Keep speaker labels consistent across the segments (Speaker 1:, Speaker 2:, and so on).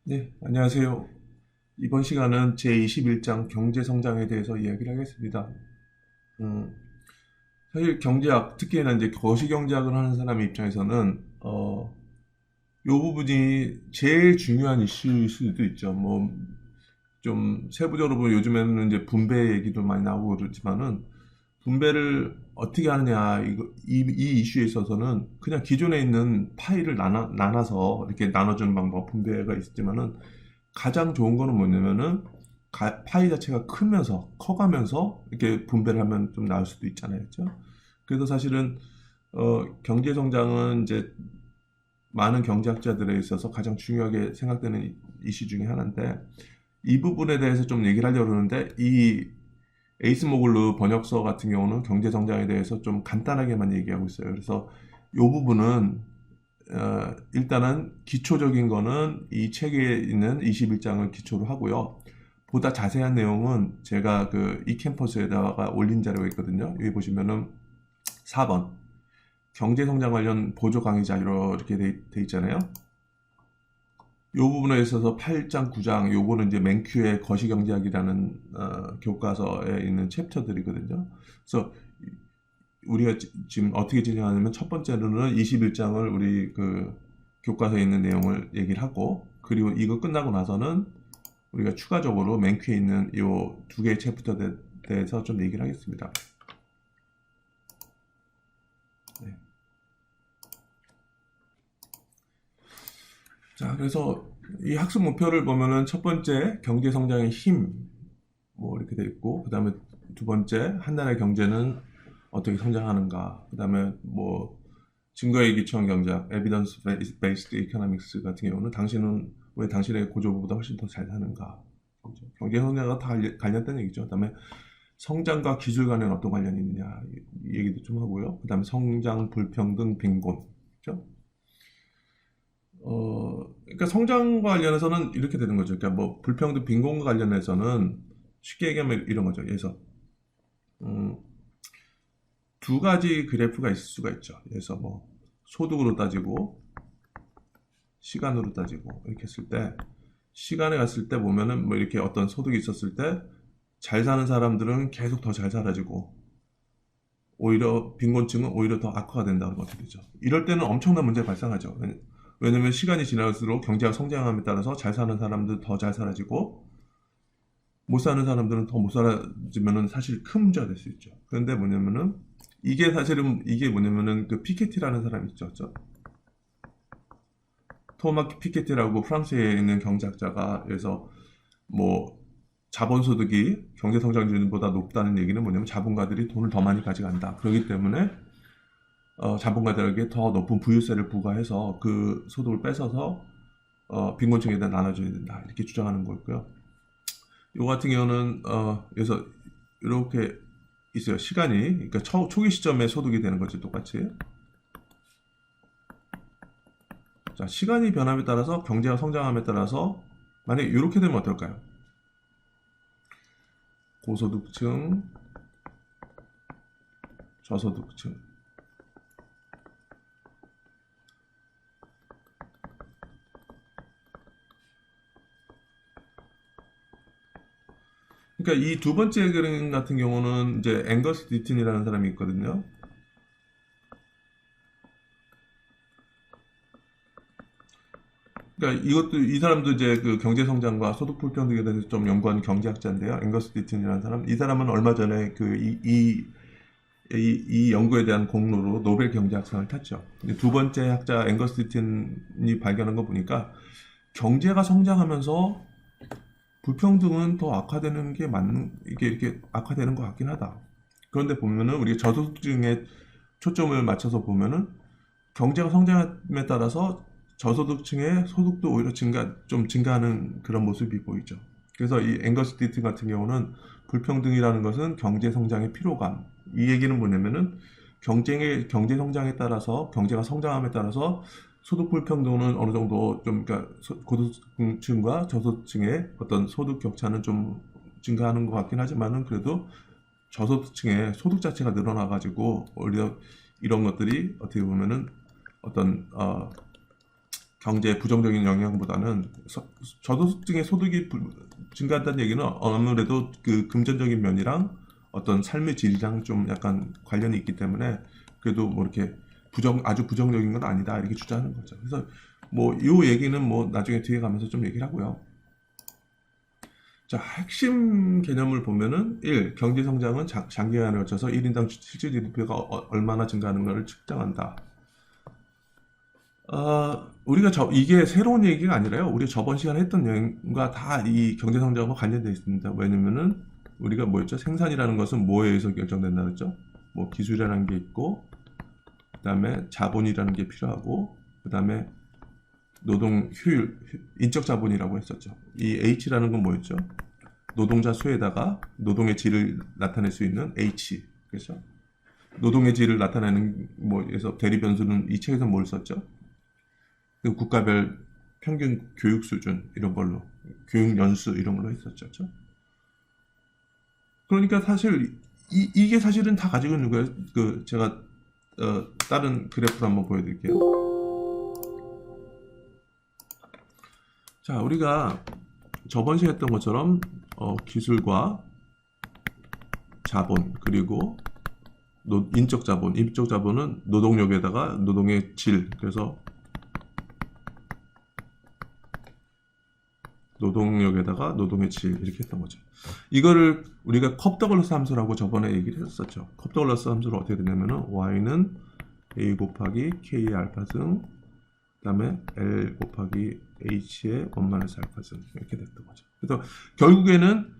Speaker 1: 네, 안녕하세요. 이번 시간은 제21장 경제성장에 대해서 이야기를 하겠습니다. 음, 사실 경제학, 특히나 이제 거시경제학을 하는 사람의 입장에서는, 요 부분이 제일 중요한 이슈일 수도 있죠. 뭐, 좀 세부적으로 보면 요즘에는 이제 분배 얘기도 많이 나오고 그렇지만은, 분배를 어떻게 하느냐, 이 이슈에 있어서는 그냥 기존에 있는 파일을 나눠서 이렇게 나눠주는 방법, 분배가 있지만은, 가장 좋은 거는 뭐냐면은 파이 자체가 크면서 커가면서 이렇게 분배를 하면 좀 나을 수도 있잖아요, 그렇죠? 그래서 사실은 경제 성장은 이제 많은 경제학자들에 있어서 가장 중요하게 생각되는 이슈 중에 하나인데 이 부분에 대해서 좀 얘기를 하려고 그러는데 이 에이스 모글루 번역서 같은 경우는 경제 성장에 대해서 좀 간단하게만 얘기하고 있어요. 그래서 이 부분은 일단은 기초적인 거는 이 책에 있는 21장을 기초로 하고요. 보다 자세한 내용은 제가 그 이캠퍼스에다가 올린 자료가 있거든요. 여기 보시면은 4번 경제성장 관련 보조 강의 자료 이렇게 돼 있잖아요. 이 부분에 있어서 8장, 9장 요거는 이제 맨큐의 거시경제학이라는 교과서에 있는 챕터들이거든요. 그래서 우리가 지금 어떻게 진행하냐면 첫 번째로는 21장을 우리 그 교과서에 있는 내용을 얘기를 하고 그리고 이거 끝나고 나서는 우리가 추가적으로 맨큐에 있는 이 두 개의 챕터에 대해서 좀 얘기를 하겠습니다. 네. 자, 그래서 이 학습 목표를 보면은 첫 번째 경제 성장의 힘 뭐 이렇게 돼 있고 그다음에 두 번째 한 나라의 경제는 어떻게 성장하는가 그다음에 뭐 증거에 기초한 경제학 (evidence based economics) 같은 경우는 당신은 왜 당신의 고조부보다 훨씬 더 잘 사는가 그렇죠? 경제 성장과 다 관련된 얘기죠. 그다음에 성장과 기술 간에는 어떤 관련이 있느냐 이 얘기도 좀 하고요. 그다음에 성장 불평등 빈곤 그렇죠? 그러니까 성장과 관련해서는 이렇게 되는 거죠. 그러니까 뭐 불평등 빈곤과 관련해서는 쉽게 얘기하면 이런 거죠. 그래서 음, 두 가지 그래프가 있을 수가 있죠. 그래서 뭐 소득으로 따지고 시간으로 따지고 이렇게 했을 때 시간에 갔을 때 보면은 뭐 이렇게 어떤 소득이 있었을 때 잘 사는 사람들은 계속 더 잘 살아지고 오히려 빈곤층은 오히려 더 악화가 된다는 것이 되죠. 이럴 때는 엄청난 문제가 발생하죠. 왜냐면 시간이 지날수록 경제가 성장함에 따라서 잘 사는 사람들 더 잘 살아지고 못 사는 사람들은 더 못 살아지면은 사실 큰 문제가 될 수 있죠. 그런데 뭐냐면은 이게 사실은 이게 뭐냐면은 그 피케티라는 사람이 있죠. 토마 피케티라고 프랑스에 있는 경제학자가 그래서 뭐 자본소득이 경제성장률보다 높다는 얘기는 뭐냐면 자본가들이 돈을 더 많이 가져간다. 그렇기 때문에 자본가들에게 더 높은 부유세를 부과해서 그 소득을 뺏어서 빈곤층에다 나눠줘야 된다. 이렇게 주장하는 거고요. 요 같은 경우는 그래서 이렇게 있어요. 시간이 그러니까 초기 시점에 소득이 되는 거지 똑같이. 자, 시간이 변함에 따라서 경제가 성장함에 따라서 만약에 이렇게 되면 어떨까요? 고소득층, 저소득층. 그러니까 이 두 번째 그림 같은 경우는 이제 앵거스 디튼이라는 사람이 있거든요. 그러니까 이것도 이 사람도 이제 그 경제 성장과 소득 불평등에 대해서 좀 연구하는 경제학자인데요. 앵거스 디튼이라는 사람. 이 사람은 얼마 전에 이 연구에 대한 공로로 노벨 경제학상을 탔죠. 두 번째 학자 앵거스 디튼이 발견한 거 보니까 경제가 성장하면서 불평등은 더 악화되는 게 맞는 이게 이렇게 악화되는 것 같긴 하다. 그런데 보면은 우리가 저소득층에 초점을 맞춰서 보면은 경제가 성장함에 따라서 저소득층의 소득도 오히려 증가하는 그런 모습이 보이죠. 그래서 이 앵거스 디튼 같은 경우는 불평등이라는 것은 경제 성장의 피로감. 이 얘기는 뭐냐면은 경제 성장에 따라서 경제가 성장함에 따라서 소득 불평등은 어느 정도 좀 그러니까 고소득층과 저소득층의 어떤 소득 격차는 좀 증가하는 것 같긴 하지만은 그래도 저소득층의 소득 자체가 늘어나 가지고 오히려 이런 것들이 어떻게 보면은 어떤 경제에 부정적인 영향보다는 저소득층의 소득이 증가한다는 얘기는 아무래도 그 금전적인 면이랑 어떤 삶의 질이랑 좀 약간 관련이 있기 때문에 그래도 뭐 이렇게 아주 부정적인 건 아니다 이렇게 주장하는 거죠. 그래서 뭐 이 얘기는 뭐 나중에 뒤에 가면서 좀 얘기를 하고요. 자, 핵심 개념을 보면은 1. 경제 성장은 장기간에 걸쳐서 1인당 실질 GDP가 얼마나 증가하는가를 측정한다. 우리가 이게 새로운 얘기가 아니라요. 우리 저번 시간에 했던 내용과 다 이 경제 성장과 관련되어 있습니다. 왜냐면은 우리가 뭐였죠? 생산이라는 것은 뭐에 의해서 결정된다 그랬죠? 뭐 기술이라는 게 있고, 그 다음에 자본이라는 게 필요하고, 그 다음에 노동 효율, 인적 자본이라고 했었죠. 이 H라는 건 뭐였죠? 노동자 수에다가 노동의 질을 나타낼 수 있는 H. 그렇죠? 노동의 질을 나타내는 뭐에서 대리 변수는 이 책에서 뭘 썼죠? 그 국가별 평균 교육 수준 이런 걸로 교육 연수 이런 걸로 했었죠. 그렇죠? 그러니까 사실 이게 사실은 다 가지고 있는 거예요. 그 제가 다른 그래프를 한번 보여드릴게요. 자, 우리가 저번 시간에 했던 것처럼 기술과 자본 그리고 인적 자본은 노동력에다가 노동의 질, 그래서 노동력에다가 노동의 질 이렇게 했던 거죠. 이거를 우리가 컵더글러스 함수라고 저번에 얘기를 했었죠. 컵더글러스 함수를 어떻게 되냐면은 y는 a 곱하기 k의 알파승 그 다음에 l 곱하기 h의 원마이너스 알파승 이렇게 됐던 거죠. 그래서 결국에는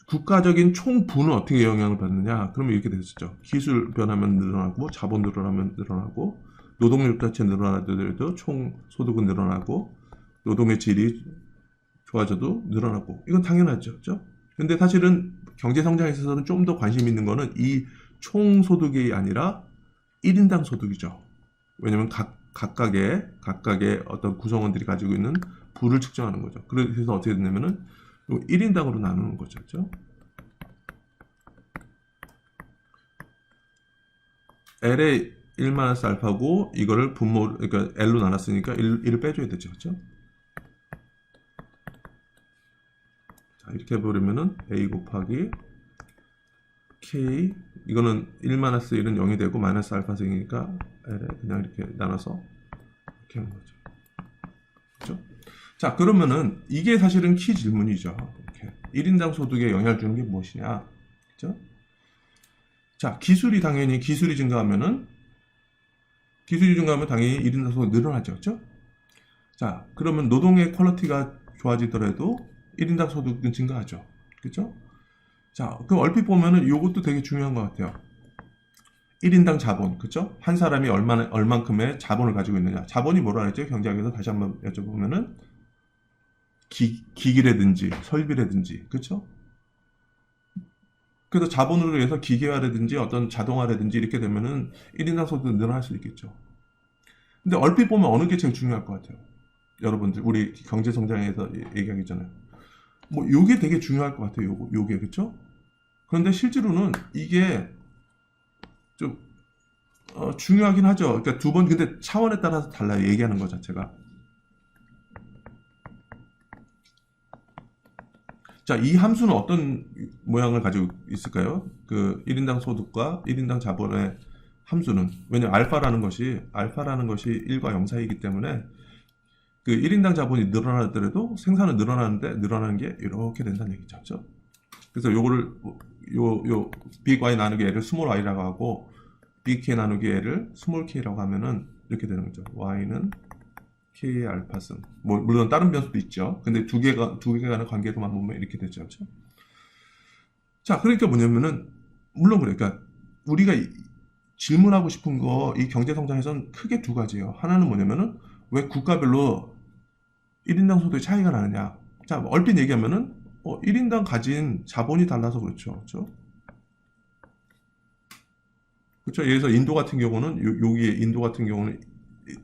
Speaker 1: 국가적인 총부는 어떻게 영향을 받느냐? 그러면 이렇게 됐었죠. 기술 변하면 늘어나고 자본 늘어나면 늘어나고 노동력 자체 늘어나더라도 총 소득은 늘어나고 노동의 질이 좋아져도 늘어나고 이건 당연하죠. 그렇죠? 근데 사실은 경제 성장에 있어서는 좀 더 관심 있는 거는 이 총 소득이 아니라 1인당 소득이죠. 왜냐면 각각의 어떤 구성원들이 가지고 있는 부를 측정하는 거죠. 그래서 어떻게 되냐면은 1인당으로 나누는 거죠. 그렇죠? L의 1-알파고 이거를 그러니까 L로 나눴으니까 1을 빼줘야 되죠. 그렇죠? 자, 이렇게 해버리면은 A 곱하기 K 이거는 1-1은 0이 되고 마이너스 알파승이니까 L에 그냥 이렇게 나눠서 이렇게 하는 거죠. 그렇죠? 자, 그러면은 이게 사실은 키 질문이죠. 이렇게 1인당 소득에 영향을 주는 게 무엇이냐? 그렇죠? 자, 기술이 증가하면 당연히 1인당 소득이 늘어나죠. 그렇죠? 자, 그러면 노동의 퀄리티가 좋아지더라도 1인당 소득은 증가하죠. 그렇죠? 자, 그럼 얼핏 보면은 이것도 되게 중요한 것 같아요. 1인당 자본, 그렇죠? 한 사람이 얼만큼의 자본을 가지고 있느냐. 자본이 뭐라 그랬죠? 경제학에서 다시 한번 여쭤보면은 기기라든지 설비라든지, 그렇죠? 그래서 자본으로 해서 기계화라든지 어떤 자동화라든지 이렇게 되면은 1인당 소득은 늘어날 수 있겠죠. 근데 얼핏 보면 어느 게 제일 중요할 것 같아요? 여러분들, 우리 경제 성장에서 얘기하기 전에. 뭐, 요게 되게 중요할 것 같아요. 요게, 그쵸? 그런데 실제로는 이게 좀, 중요하긴 하죠. 그러니까 근데 차원에 따라서 달라요. 얘기하는 것 자체가. 자, 이 함수는 어떤 모양을 가지고 있을까요? 그 1인당 소득과 1인당 자본의 함수는. 왜냐면 알파라는 것이 1과 0 사이이기 때문에 그 1인당 자본이 늘어나더라도 생산은 늘어나는 게 이렇게 된다는 얘기죠. 그렇죠? 그래서 요거를 big y 나누기 l을 small y라고 하고 big k 나누기 l을 small k라고 하면은 이렇게 되는 거죠. y는 k의 알파승. 뭐 물론 다른 변수도 있죠. 근데 두 개가 간의 관계로만 보면 이렇게 되죠. 그렇죠? 자, 그러니까 뭐냐면은 물론 그러니까 우리가 질문하고 싶은 거 이 경제 성장에서는 크게 두 가지예요. 하나는 뭐냐면은 왜 국가별로 1인당 소득의 차이가 나느냐. 자, 얼핏 얘기하면은 1인당 가진 자본이 달라서 그렇죠. 그렇죠? 그렇죠. 예를 들어서 인도 같은 경우는 여기에 인도 같은 경우는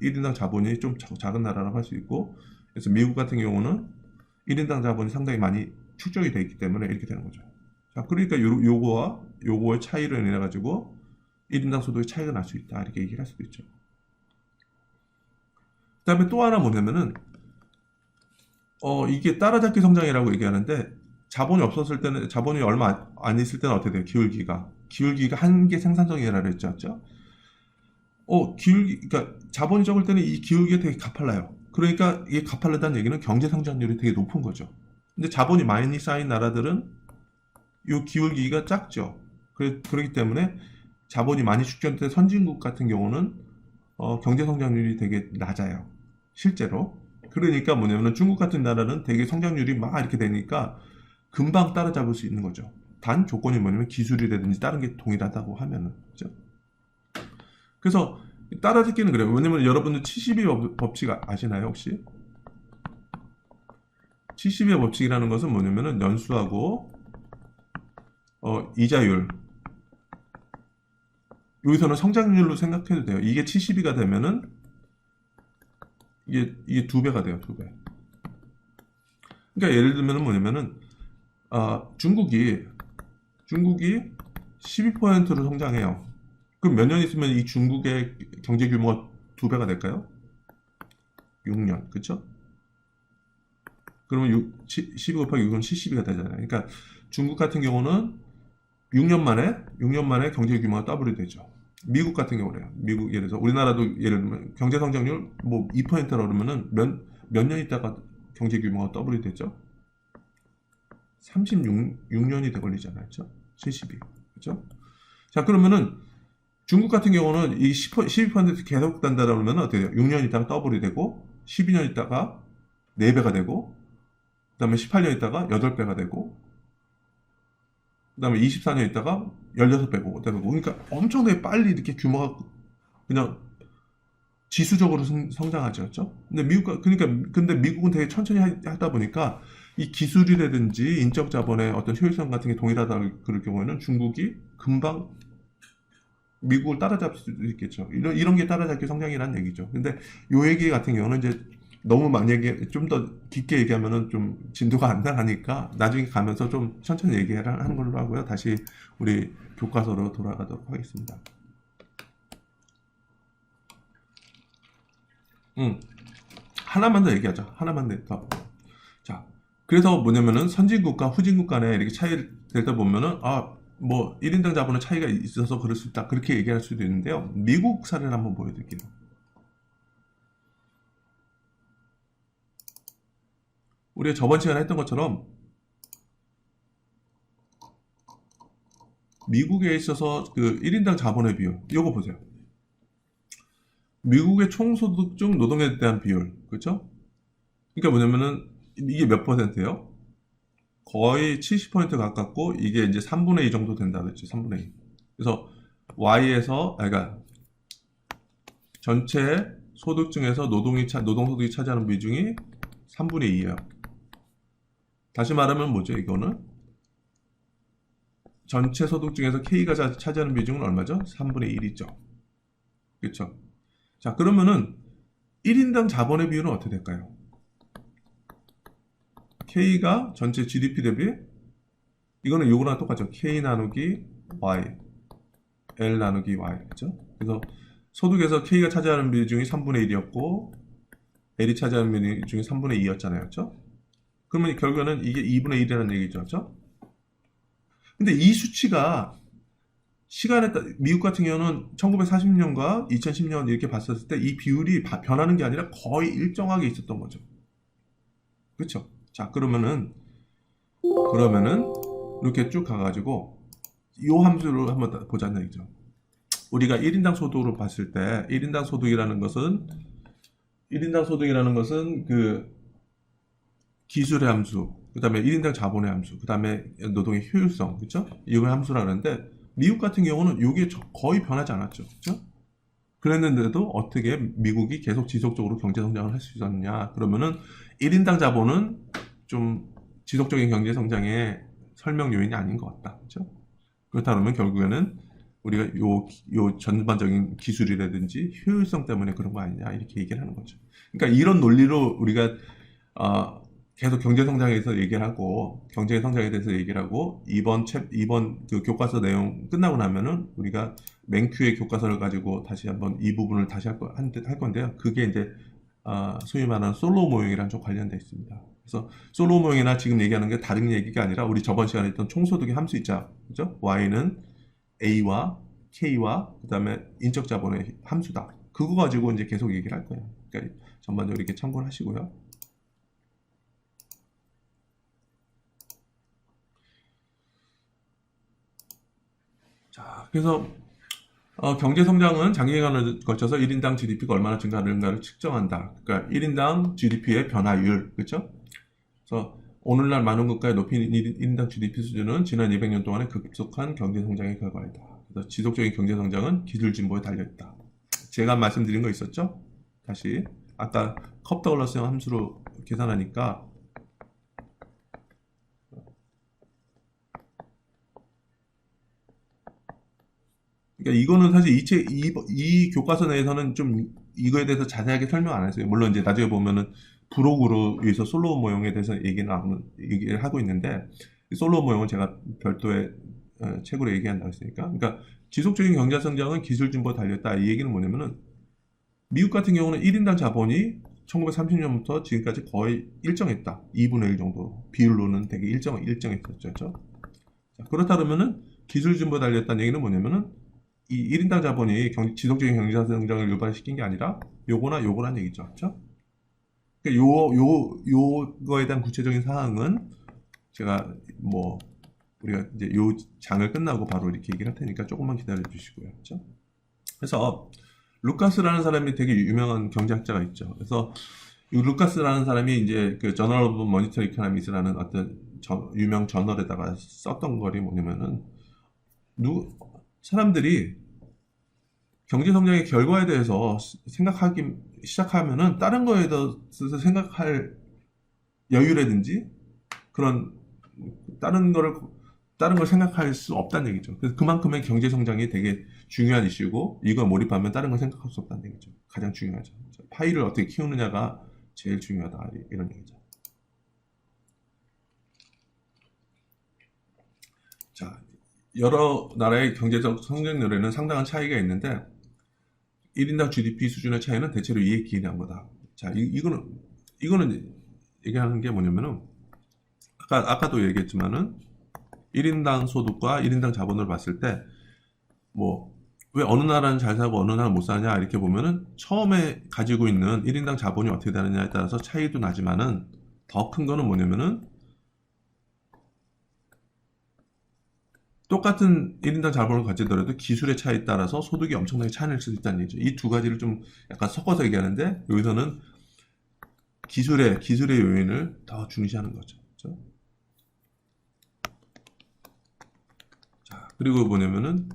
Speaker 1: 1인당 자본이 좀 작은 나라라고 할 수 있고, 그래서 미국 같은 경우는 1인당 자본이 상당히 많이 축적이 되어 있기 때문에 이렇게 되는 거죠. 자, 그러니까 요거와 요거의 차이로 인해 가지고 1인당 소득의 차이가 날 수 있다. 이렇게 얘기를 할 수도 있죠. 그다음에 또 하나 뭐냐면은 이게 따라잡기 성장이라고 얘기하는데 자본이 없었을 때는 자본이 얼마 안 있을 때는 어떻게 돼요? 기울기가 한계 생산성이라고 그랬죠. 그러니까 자본이 적을 때는 이 기울기가 되게 가팔라요. 그러니까 이게 가팔르다는 얘기는 경제 성장률이 되게 높은 거죠. 근데 자본이 많이 쌓인 나라들은 이 기울기가 작죠. 그렇기 때문에 자본이 많이 축적된 선진국 같은 경우는 경제 성장률이 되게 낮아요. 실제로. 그러니까 뭐냐면 중국 같은 나라는 되게 성장률이 막 이렇게 되니까 금방 따라잡을 수 있는 거죠. 단 조건이 뭐냐면 기술이라든지 다른 게 동일하다고 하면은. 그죠? 그래서 따라잡기는 그래요. 왜냐면 여러분들 72의 법칙 아시나요, 혹시? 72의 법칙이라는 것은 뭐냐면은 연수하고 이자율. 여기서는 성장률로 생각해도 돼요. 이게 72가 되면은 이게 2배가 돼요, 2배. 그러니까 예를 들면 뭐냐면은 중국이 12%로 성장해요. 그럼 몇 년 있으면 이 중국의 경제 규모가 2배가 될까요? 6년, 그쵸? 그러면 12 곱하기 6은 72가 되잖아요. 그러니까 중국 같은 경우는 6년 만에 경제 규모가 더블이 되죠. 미국 같은 경우래요. 미국 예를 들어서 우리나라도 예를 들면 경제 성장률 뭐 2%라 그러면은 몇 년 있다가 경제 규모가 더블이 되죠. 36년이 돼 걸리잖아요. 그렇죠? 72. 그렇죠? 자, 그러면은 중국 같은 경우는 이 12% 계속 단다 그러면 어떻게 돼요? 6년 있다가 더블이 되고 12년 있다가 4배가 되고 그다음에 18년 있다가 8배가 되고 그다음에 24년 있다가 16배고 되고 그러니까 엄청나게 빨리 이렇게 규모가 그냥 지수적으로 성장하죠. 그렇죠? 근데 미국은 되게 천천히 하다 보니까 이 기술이라든지 인적 자본의 어떤 효율성 같은 게 동일하다 그럴 경우에는 중국이 금방 미국을 따라잡을 수도 있겠죠. 이런 게 따라잡기 성장이라는 얘기죠. 근데 요 얘기 같은 경우는 이제 너무 만약에 좀 더 깊게 얘기하면은 좀 진도가 안 나가니까 나중에 가면서 좀 천천히 얘기하는 걸로 하고요. 다시 우리 교과서로 돌아가도록 하겠습니다. 하나만 더 얘기하자. 하나만 더. 자, 그래서 뭐냐면은 선진국과 후진국 간에 이렇게 차이를 들다 보면은 뭐 1인당 자본의 차이가 있어서 그럴 수 있다. 그렇게 얘기할 수도 있는데요. 미국 사례를 한번 보여드릴게요. 우리가 저번 시간에 했던 것처럼 미국에 있어서 그 1인당 자본의 비율 이거 보세요. 미국의 총소득 중 노동에 대한 비율 그렇죠? 그러니까 뭐냐면은 이게 몇 퍼센트예요? 거의 70% 가깝고 이게 이제 3분의 2 정도 된다 그랬죠. 3분의 2. 그래서 Y에서 그러니까 전체 소득 중에서 노동소득이 차지하는 비중이 3분의 2예요. 다시 말하면 뭐죠? 이거는 전체 소득 중에서 K가 차지하는 비중은 얼마죠? 3분의 1이죠. 그렇죠? 자, 그러면은 1인당 자본의 비율은 어떻게 될까요? K가 전체 GDP 대비 이거는 요거랑 똑같죠. K 나누기 Y L 나누기 Y 그렇죠? 그래서 소득에서 K가 차지하는 비중이 3분의 1이었고 L이 차지하는 비중이 3분의 2였잖아요. 그렇죠? 그러면 결국에는 이게 2분의 1이라는 얘기죠. 그렇죠? 근데 이 수치가 시간에 미국 같은 경우는 1940년과 2010년 이렇게 봤었을 때 이 비율이 변하는 게 아니라 거의 일정하게 있었던 거죠. 그렇죠? 자, 그러면은 이렇게 쭉 가가지고 이 함수를 한번 보자는 얘기죠. 우리가 1인당 소득으로 봤을 때 1인당 소득이라는 것은 그 기술의 함수, 그 다음에 1인당 자본의 함수, 그 다음에 노동의 효율성, 그렇죠? 이걸 함수라 그러는데 미국 같은 경우는 이게 거의 변하지 않았죠. 그렇죠? 그랬는데도 어떻게 미국이 계속 지속적으로 경제 성장을 할 수 있었느냐? 그러면은 1인당 자본은 좀 지속적인 경제 성장의 설명 요인이 아닌 것 같다. 그렇죠? 그렇다 그러면 결국에는 우리가 요 전반적인 기술이라든지 효율성 때문에 그런 거 아니냐 이렇게 얘기를 하는 거죠. 그러니까 이런 논리로 우리가 계속 경제 성장에 대해서 얘기를 하고 경제 성장에 대해서 얘기를 하고 이번 그 교과서 내용 끝나고 나면은 우리가 맹큐의 교과서를 가지고 다시 한번 이 부분을 다시 할 건데요. 그게 이제 소위 말하는 솔로우 모형이랑 좀 관련되어 있습니다. 그래서 솔로우 모형이나 지금 얘기하는 게 다른 얘기가 아니라 우리 저번 시간에 했던 총소득의 함수 있죠. 그죠? Y는 A와 K와 그 다음에 인적 자본의 함수다. 그거 가지고 이제 계속 얘기를 할 거예요. 그러니까 전반적으로 이렇게 참고를 하시고요. 자, 그래서 경제 성장은 장기간을 거쳐서 1인당 GDP가 얼마나 증가하는가를 측정한다. 그러니까 1인당 GDP의 변화율, 그렇죠? 그래서 오늘날 많은 국가의 높인 1인당 GDP 수준은 지난 200년 동안의 급속한 경제 성장의 결과이다. 그래서 지속적인 경제 성장은 기술 진보에 달려있다. 제가 말씀드린 거 있었죠? 다시 아까 컵더글러스형 함수로 계산하니까 그러니까 이거는 사실 이 교과서 내에서는 좀 이거에 대해서 자세하게 설명 안 했어요. 물론 이제 나중에 보면은 브로그로 위해서 솔로몬 모형에 대해서 얘기를 하고 있는데 솔로몬 모형은 제가 별도의 책으로 얘기한다고 했으니까. 그러니까 지속적인 경제 성장은 기술 진보에 달렸다. 이 얘기는 뭐냐면은 미국 같은 경우는 1인당 자본이 1930년부터 지금까지 거의 일정했다. 2분의 1 정도. 비율로는 되게 일정했었죠. 자, 그렇다 그러면은 기술 진보에 달렸다는 얘기는 뭐냐면은 이 1인당 자본이 지속적인 경제 성장을 유발시킨 게 아니라 요거란 얘기죠. 그렇죠? 그러니까 요거에 대한 구체적인 사항은 제가 뭐 우리가 이제 요 장을 끝나고 바로 이렇게 얘기를 할 테니까 조금만 기다려 주시고요. 그렇죠? 그래서 루카스라는 사람이 되게 유명한 경제학자가 있죠. 그래서 이 루카스라는 사람이 이제 그 저널 오브 모니터 이코노믹스라는 어떤 유명 저널에다가 썼던 거리 뭐냐면은 사람들이 경제 성장의 결과에 대해서 생각하기 시작하면은 다른 거에 대해서 생각할 여유라든지 그런 다른 걸 생각할 수 없다는 얘기죠. 그래서 그만큼의 경제 성장이 되게 중요한 이슈고 이거 몰입하면 다른 걸 생각할 수 없다는 얘기죠. 가장 중요하죠. 파이를 어떻게 키우느냐가 제일 중요하다 이런 얘기죠. 자, 여러 나라의 경제적 성장률에는 상당한 차이가 있는데 1인당 GDP 수준의 차이는 대체로 이에 기인한 거다. 자, 이거는 얘기하는 게 뭐냐면은 아까도 얘기했지만은 1인당 소득과 1인당 자본을 봤을 때 뭐 왜 어느 나라는 잘 사고 어느 나라는 못 사냐 이렇게 보면은 처음에 가지고 있는 1인당 자본이 어떻게 되느냐에 따라서 차이도 나지만은 더 큰 거는 뭐냐면은 똑같은 1인당 자본을 가지더라도 기술의 차이에 따라서 소득이 엄청나게 차이날 수 있다는 얘기죠. 이 두 가지를 좀 약간 섞어서 얘기하는데 여기서는 기술의 요인을 더 중시하는 거죠. 그렇죠? 자, 그리고 뭐냐면은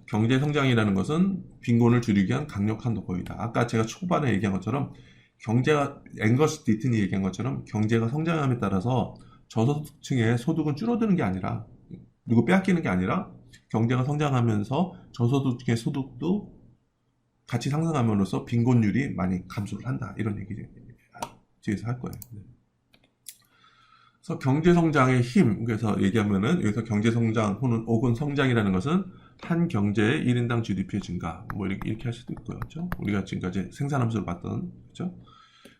Speaker 1: 경제 성장이라는 것은 빈곤을 줄이기 위한 강력한 도구이다. 아까 제가 초반에 얘기한 것처럼 앵거스 디튼이 얘기한 것처럼 경제가 성장함에 따라서 저소득층의 소득은 줄어드는 게 아니라 누구 빼앗기는 게 아니라 경제가 성장하면서 저소득층의 소득도 같이 상승함으로써 빈곤율이 많이 감소를 한다. 이런 얘기 뒤에서 할 거예요. 네. 그래서 경제 성장의 힘, 그래서 얘기하면은 여기서 경제 성장 혹은 성장이라는 것은 한 경제의 1인당 GDP의 증가, 뭐 이렇게 할 수도 있고요. 그렇죠? 우리가 지금까지 생산함수를 봤던, 그렇죠?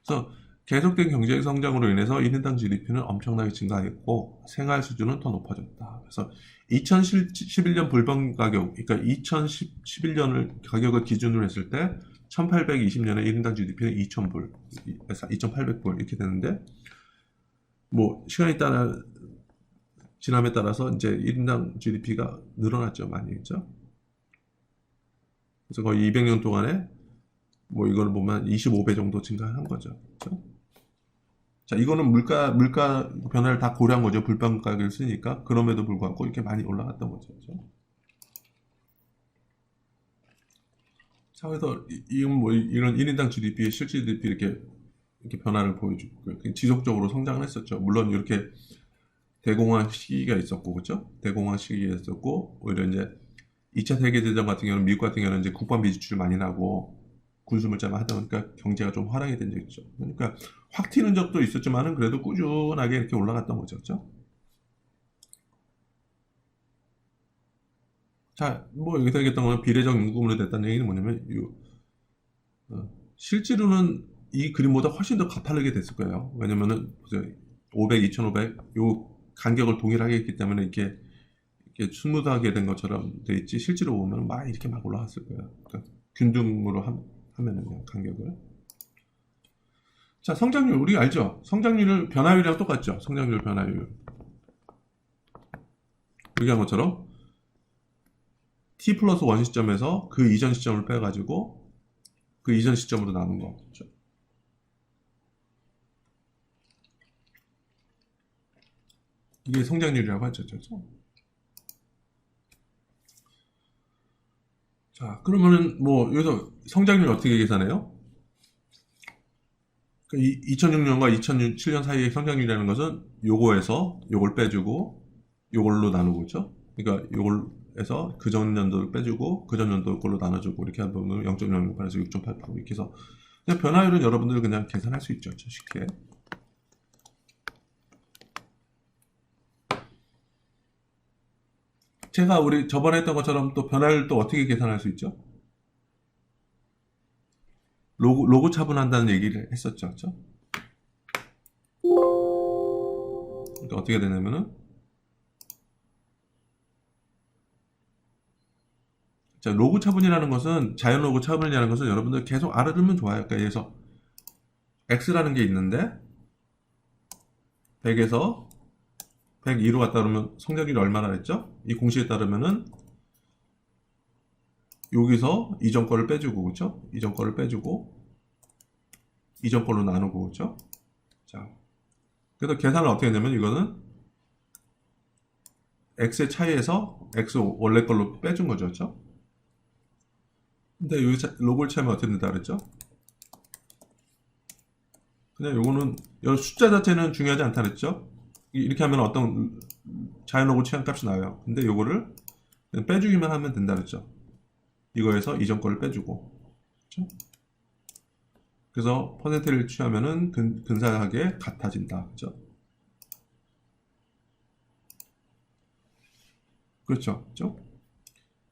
Speaker 1: 그래서 계속된 경제 성장으로 인해서 1인당 GDP는 엄청나게 증가했고 생활 수준은 더 높아졌다. 그래서 2011년 불법 가격, 그러니까 2011년을 가격을 기준으로 했을 때 1820년에 1인당 GDP는 2,000불, 2,800불 이렇게 되는데 뭐 시간이 지남에 따라서 이제 1인당 GDP가 늘어났죠. 많이 했죠. 그래서 거의 200년 동안에 뭐 이거를 보면 25배 정도 증가한 거죠. 그렇죠? 자, 이거는 물가 변화를 다 고려한 거죠. 불법 가격을 쓰니까. 그럼에도 불구하고 이렇게 많이 올라갔던 거죠. 그렇죠? 자, 그래서 이런 1인당 GDP, 실질 GDP 이렇게 변화를 보여주고 지속적으로 성장을 했었죠. 물론 이렇게 대공황 시기가 있었고, 그렇죠? 대공황 시기가 있었고, 오히려 이제 2차 세계대전 같은 경우는 미국 같은 경우는 이제 국방비 지출을 많이 나고 군수물자만 하다 보니까 경제가 좀 화랑이 된 적이 있죠. 그러니까 확 튀는 적도 있었지만은 그래도 꾸준하게 이렇게 올라갔던 거죠. 그렇죠? 자, 뭐 여기서 얘기했던 거는 비례적 임금으로 됐다는 얘기는 뭐냐면 실제로는 이 그림보다 훨씬 더 가파르게 됐을 거예요. 왜냐면은 보세요. 500, 2500 요 간격을 동일하게 했기 때문에 이렇게 스무드하게 된 것처럼 돼 있지, 실제로 보면 막 이렇게 막 올라갔을 거예요. 그러니까 균등으로 하면은요, 간격을. 자, 성장률 우리 알죠? 성장률을 변화율이랑 똑같죠? 성장률 변화율. 얘기한 것처럼 t 플러스 1 시점에서 그 이전 시점을 빼가지고 그 이전 시점으로 나눈 거. 그렇죠? 이게 성장률이라고 하죠. 그렇죠? 자, 그러면은 뭐 여기서 성장률 어떻게 계산해요? 2006년과 2007년 사이의 성장률이라는 것은 요거에서 요걸 빼주고 요걸로 나누고 있죠. 그러니까 요걸에서 그전 연도를 빼주고 그전 연도 걸로 나눠주고 이렇게 하면 0.068에서 6.8% 이렇게 해서 그냥 변화율은 여러분들 그냥 계산할 수 있죠. 쉽게. 제가 우리 저번에 했던 것처럼 또 변화율 또 어떻게 계산할 수 있죠? 로고 차분한다는 얘기를 했었죠. 그렇죠? 그러니까 어떻게 되냐면은 자, 로그 차분이라는 것은 자연 로그 차분이라는 것은 여러분들 계속 알아두면 좋아요. 그러니까 그래서 x라는 게 있는데 100에서 102로 갔다 그러면 성장률이 얼마나 했죠? 이 공식에 따르면은 여기서 이전 거를 빼주고 그렇죠? 이전 거를 빼주고 이전 걸로 나누고 그렇죠? 자, 그래서 계산을 어떻게 했냐면 이거는 x의 차이에서 x 원래 걸로 빼준 거죠, 그렇죠? 근데 여기 로그를 차이면 어떻게 된다 그랬죠? 그냥 요거는 이 숫자 자체는 중요하지 않다 그랬죠? 이렇게 하면 어떤 자연 로그 취한 값이 나와요. 근데 요거를 그냥 빼주기만 하면 된다 그랬죠? 이거에서 이전 거를 빼주고 그렇죠? 그래서 퍼센트를 취하면은 근사하게 같아진다. 그렇죠? 그렇죠. 그렇죠?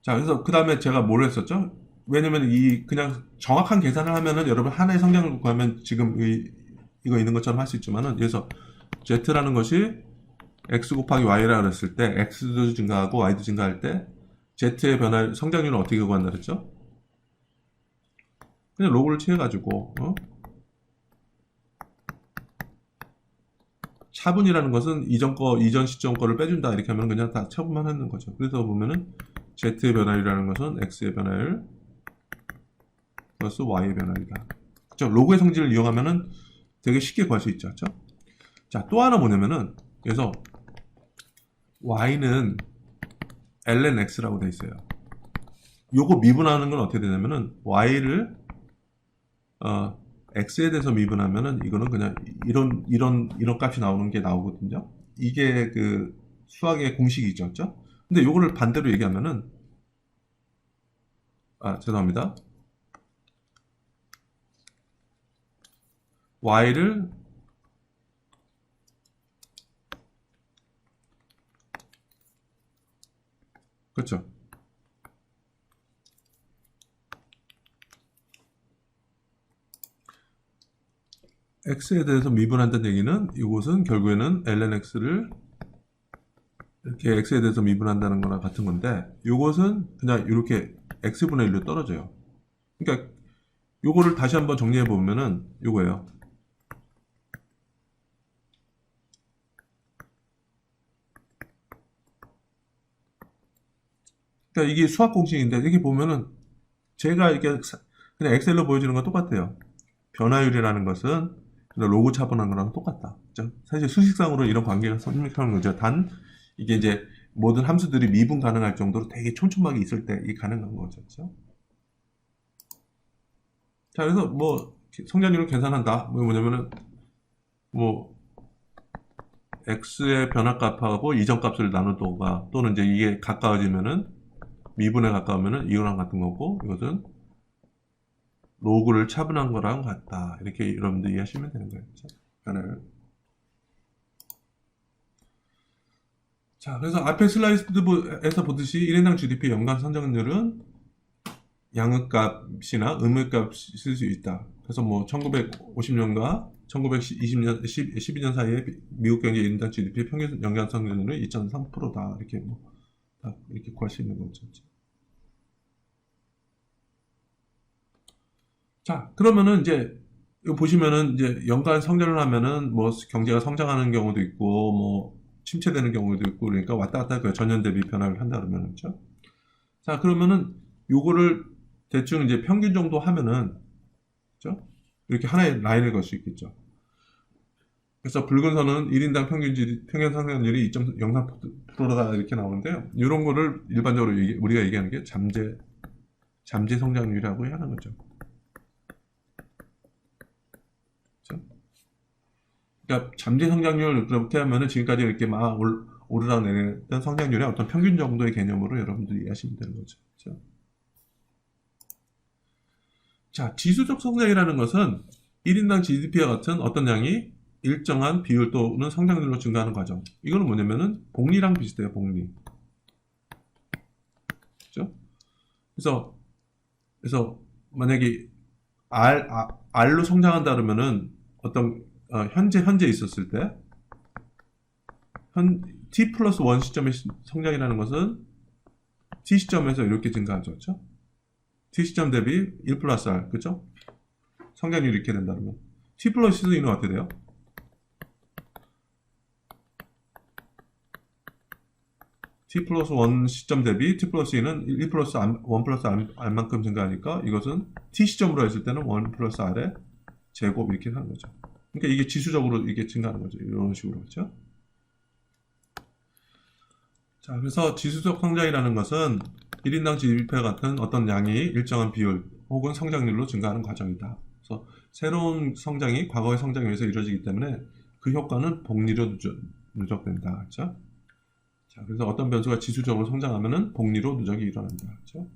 Speaker 1: 자, 그래서 그 다음에 제가 뭘 했었죠? 왜냐면 이 그냥 정확한 계산을 하면은 여러분 하나의 성장을 구하면 지금 이거 있는 것처럼 할 수 있지만은 그래서 z라는 것이 x 곱하기 y라 그랬을 때 x도 증가하고 y도 증가할 때 z의 변화 성장률은 어떻게 구한다 그랬죠? 그냥 로그를 취해가지고 차분이라는 것은 이전 시점 거를 빼준다 이렇게 하면 그냥 다 차분만 하는 거죠. 그래서 보면은 z의 변화율이라는 것은 x의 변화율 플러스 y의 변화율이다. 그렇죠? 로그의 성질을 이용하면은 되게 쉽게 구할 수 있죠. 그렇죠? 자, 또 하나 뭐냐면은 그래서 y는 ln x라고 돼 있어요. 요거 미분하는 건 어떻게 되냐면은 y를 x에 대해서 미분하면은 이거는 그냥 이런 값이 나오는 게 나오거든요. 이게 그 수학의 공식이죠. 그렇죠? 근데 요거를 반대로 얘기하면은 죄송합니다. y를 그렇죠. x에 대해서 미분한다는 얘기는 이곳은 결국에는 ln x를 이렇게 x에 대해서 미분한다는 거랑 같은 건데 이것은 그냥 이렇게 x분의 1로 떨어져요. 그러니까 요거를 다시 한번 정리해 보면은 요거예요. 그러니까 이게 수학 공식인데 이렇게 보면은 제가 이렇게 그냥 엑셀로 보여주는 건 똑같아요. 변화율이라는 것은 그냥 로그 차분한 거랑 똑같다. 그렇죠? 사실 수식상으로 이런 관계가 성립하는 거죠. 단 이게 이제 모든 함수들이 미분 가능할 정도로 되게 촘촘하게 있을 때 이게 가능한 거죠. 그렇죠? 자, 그래서 뭐 성장률을 계산한다. 뭐 뭐냐면은 뭐 x의 변화값하고 이전 값을 나누도가 또는 이제 이게 가까워지면은 미분에 가까우면은 이거랑 같은 거고 이것은 로그를 차분한 거랑 같다. 이렇게 여러분들 이해하시면 되는 거예요. 변화를. 자, 그래서 앞에 슬라이드에서 보듯이 1인당 GDP 연간 성장률은 양극값이나 음극값이 쓸 수 있다. 그래서 뭐 1950년과 1912년 12년 사이에 미국 경제 1인당 GDP 평균 연간 성장률은 2.3%다. 이렇게 뭐 다 이렇게 구할 수 있는 거죠. 자, 그러면은 이제 이거 보시면은 이제 연간 성장을 하면은 뭐 경제가 성장하는 경우도 있고 뭐 침체되는 경우도 있고 그러니까 왔다 갔다 그 전년 대비 변화를 한다 그러면 그렇죠? 자, 그러면은 요거를 대충 이제 평균 정도 하면은 그렇죠? 이렇게 하나의 라인을 걸 수 있겠죠. 그래서 붉은 선은 1인당 평균 성장률이 2.03%다 이렇게 나오는데요. 이런 거를 일반적으로 우리가 얘기하는 게 잠재 성장률이라고 하는 거죠. 그렇죠? 그러니까 잠재 성장률 그렇게 하면은 지금까지 이렇게 막 오르락내리던 성장률의 어떤 평균 정도의 개념으로 여러분들이 이해하시면 되는 거죠. 그렇죠? 자, 지수적 성장이라는 것은 1인당 GDP와 같은 어떤 양이 일정한 비율 또는 성장률로 증가하는 과정. 이거는 뭐냐면은 복리랑 비슷해요, 복리. 그죠? 그래서 만약에 R로 성장한다 그러면은 어떤 현재 있었을 때 T 플러스 1 시점의 성장이라는 것은 T 시점에서 이렇게 증가하죠. 그렇죠? T 시점 대비 1 플러스 R. 그죠? 성장률이 이렇게 된다 그러면 T 플러스 2는 어떻게 돼요? T 플러스 1 시점 대비 T 플러스 2는 1 플러스 1 플러스 R만큼 증가하니까 이것은 T 시점으로 했을 때는 1 플러스 R의 제곱 이렇게 하는 거죠. 그러니까 이게 지수적으로 이게 증가하는 거죠. 이런 식으로. 그렇죠? 자, 그래서 지수적 성장이라는 것은 1인당 GDP와 같은 어떤 양이 일정한 비율 혹은 성장률로 증가하는 과정이다. 그래서 새로운 성장이 과거의 성장에 의해서 이루어지기 때문에 그 효과는 복리로 누적된다. 그렇죠? 자, 그래서 어떤 변수가 지수적으로 성장하면은 복리로 누적이 일어난다. 그렇죠?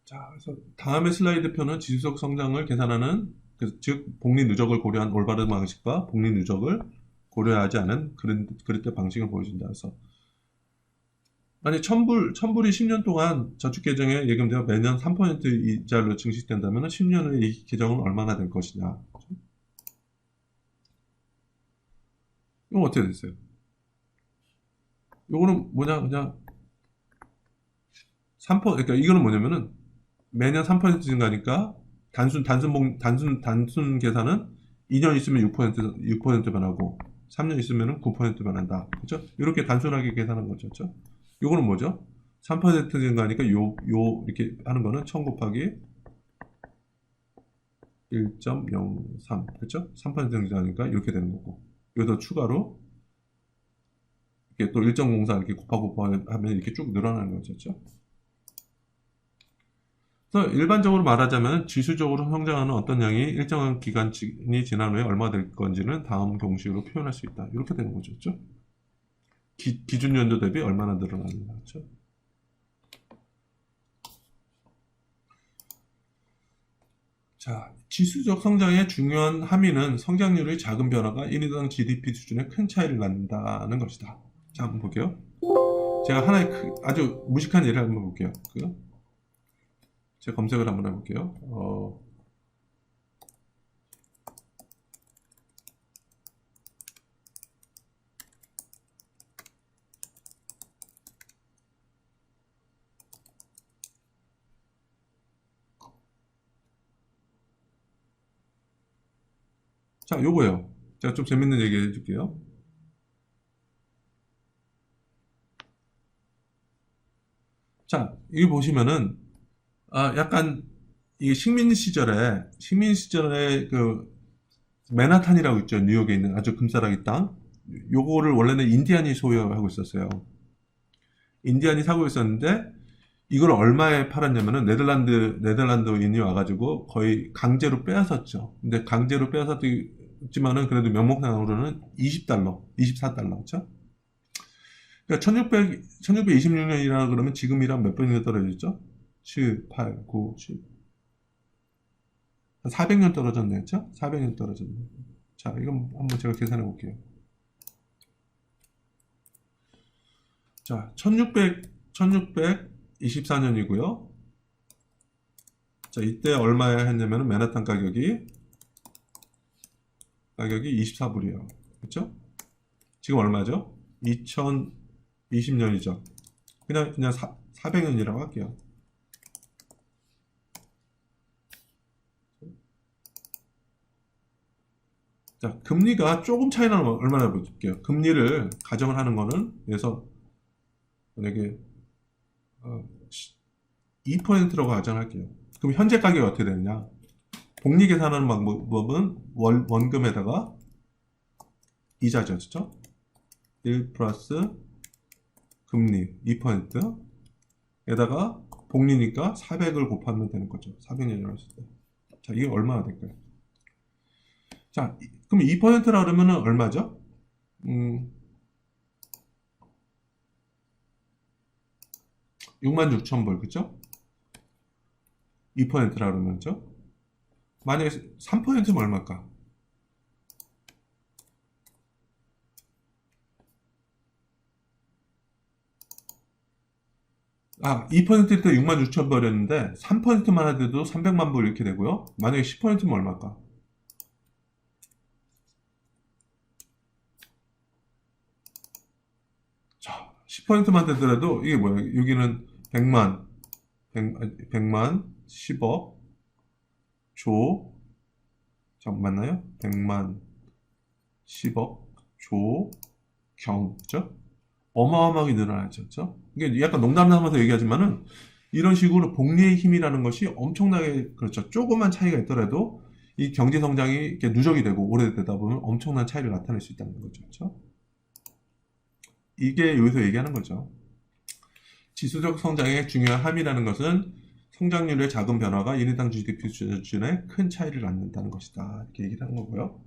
Speaker 1: 자, 그래서 다음의 슬라이드표는 지수적 성장을 계산하는 즉 복리 누적을 고려한 올바른 방식과 복리 누적을 고려하지 않은 그릇된 방식을 보여준다. 그래서 만약 천불이 10년 동안 저축 계정에 예금되어 매년 3% 이자로 증식된다면 10년 후에 이 계정은 얼마나 될 것이냐. 이건 어떻게 됐어요? 이거는 뭐냐 그냥 3%, 그러니까 이거는 뭐냐면은 매년 3% 증가니까 단순 계산은 2년 있으면 6% 변하고 3년 있으면 9% 변한다. 그렇죠? 이렇게 단순하게 계산한 거죠. 그렇죠? 요거는 뭐죠? 3% 증가하니까 이렇게 하는 거는 1000 곱하기 1.03. 그렇죠? 3% 증가하니까 이렇게 되는 거고. 여기서 추가로 이렇게 또 1.04 이렇게 곱하고 하면 이렇게 쭉 늘어나는 거죠. 그렇죠? 그래서 일반적으로 말하자면 지수적으로 성장하는 어떤 양이 일정한 기간이 지난 후에 얼마 될 건지는 다음 공식으로 표현할 수 있다. 이렇게 되는 거죠. 그렇죠? 기준 연도 대비 얼마나 늘어나는가. 그렇죠? 자, 지수적 성장의 중요한 함의는 성장률의 작은 변화가 1인당 GDP 수준에 큰 차이를 낳는다는 것이다. 자, 한번 볼게요. 제가 하나의 아주 무식한 예를 한번 볼게요. 제가 검색을 한번 해볼게요. 자, 요거요. 제가 좀 재밌는 얘기 해줄게요. 자, 이거 보시면은, 약간, 이게 식민 시절에 맨하탄이라고 있죠. 뉴욕에 있는 아주 금싸라기 땅. 요거를 원래는 인디안이 소유하고 있었어요. 인디안이 사고 있었는데, 이걸 얼마에 팔았냐면은 네덜란드인이 와가지고 거의 강제로 빼앗았죠. 근데 강제로 빼앗았지만은 그래도 명목상으로는 20달러, 24달러, 그렇죠? 그러니까 1626년이라 그러면 지금이랑 몇 번이나 떨어졌죠? 7, 8, 9, 10. 400년 떨어졌네, 그렇죠? 400년 떨어졌네. 자, 이건 한번 제가 계산해 볼게요. 자, 1624년이고요. 자, 이때 얼마야 했냐면은 맨하탄 가격이 24불이에요. 그렇죠? 지금 얼마죠? 2020년이죠. 그냥 400년이라고 할게요. 자, 금리가 조금 차이 나는 거 얼마나 볼게요. 금리를 가정을 하는 거는, 그래서 만약에 2%라고 가정할게요. 그럼 현재 가격이 어떻게 되느냐? 복리 계산하는 방법은 원금에다가 이자죠, 그렇죠? 1 플러스 금리 2%에다가 복리니까 400을 곱하면 되는 거죠. 400년이라고 했을 때. 자, 이게 얼마나 될까요? 자, 그럼 2%라 그러면은 얼마죠? 66,000불, 그죠? 2%라 그러면죠? 만약에 3%면 얼마일까? 아, 2%일 때 66,000불이었는데 3%만 하더라도 300만 불 이렇게 되고요. 만약에 10%면 얼마일까? 자, 10%만 되더라도 이게 뭐야? 여기는 100만, 100만, 10억, 조, 맞나요? 100만, 10억, 조, 경, 그죠? 어마어마하게 늘어나죠. 그죠? 이게 약간 농담 삼아서 얘기하지만은 이런 식으로 복리의 힘이라는 것이 엄청나게, 그렇죠. 조그만 차이가 있더라도 이 경제 성장이 이렇게 누적이 되고 오래되다 보면 엄청난 차이를 나타낼 수 있다는 거죠. 그렇죠? 이게 여기서 얘기하는 거죠. 지수적 성장의 중요한 함이라는 것은 성장률의 작은 변화가 1인당 GDP 수준에 큰 차이를 낳는다는 것이다. 이렇게 얘기를 하는 거고요.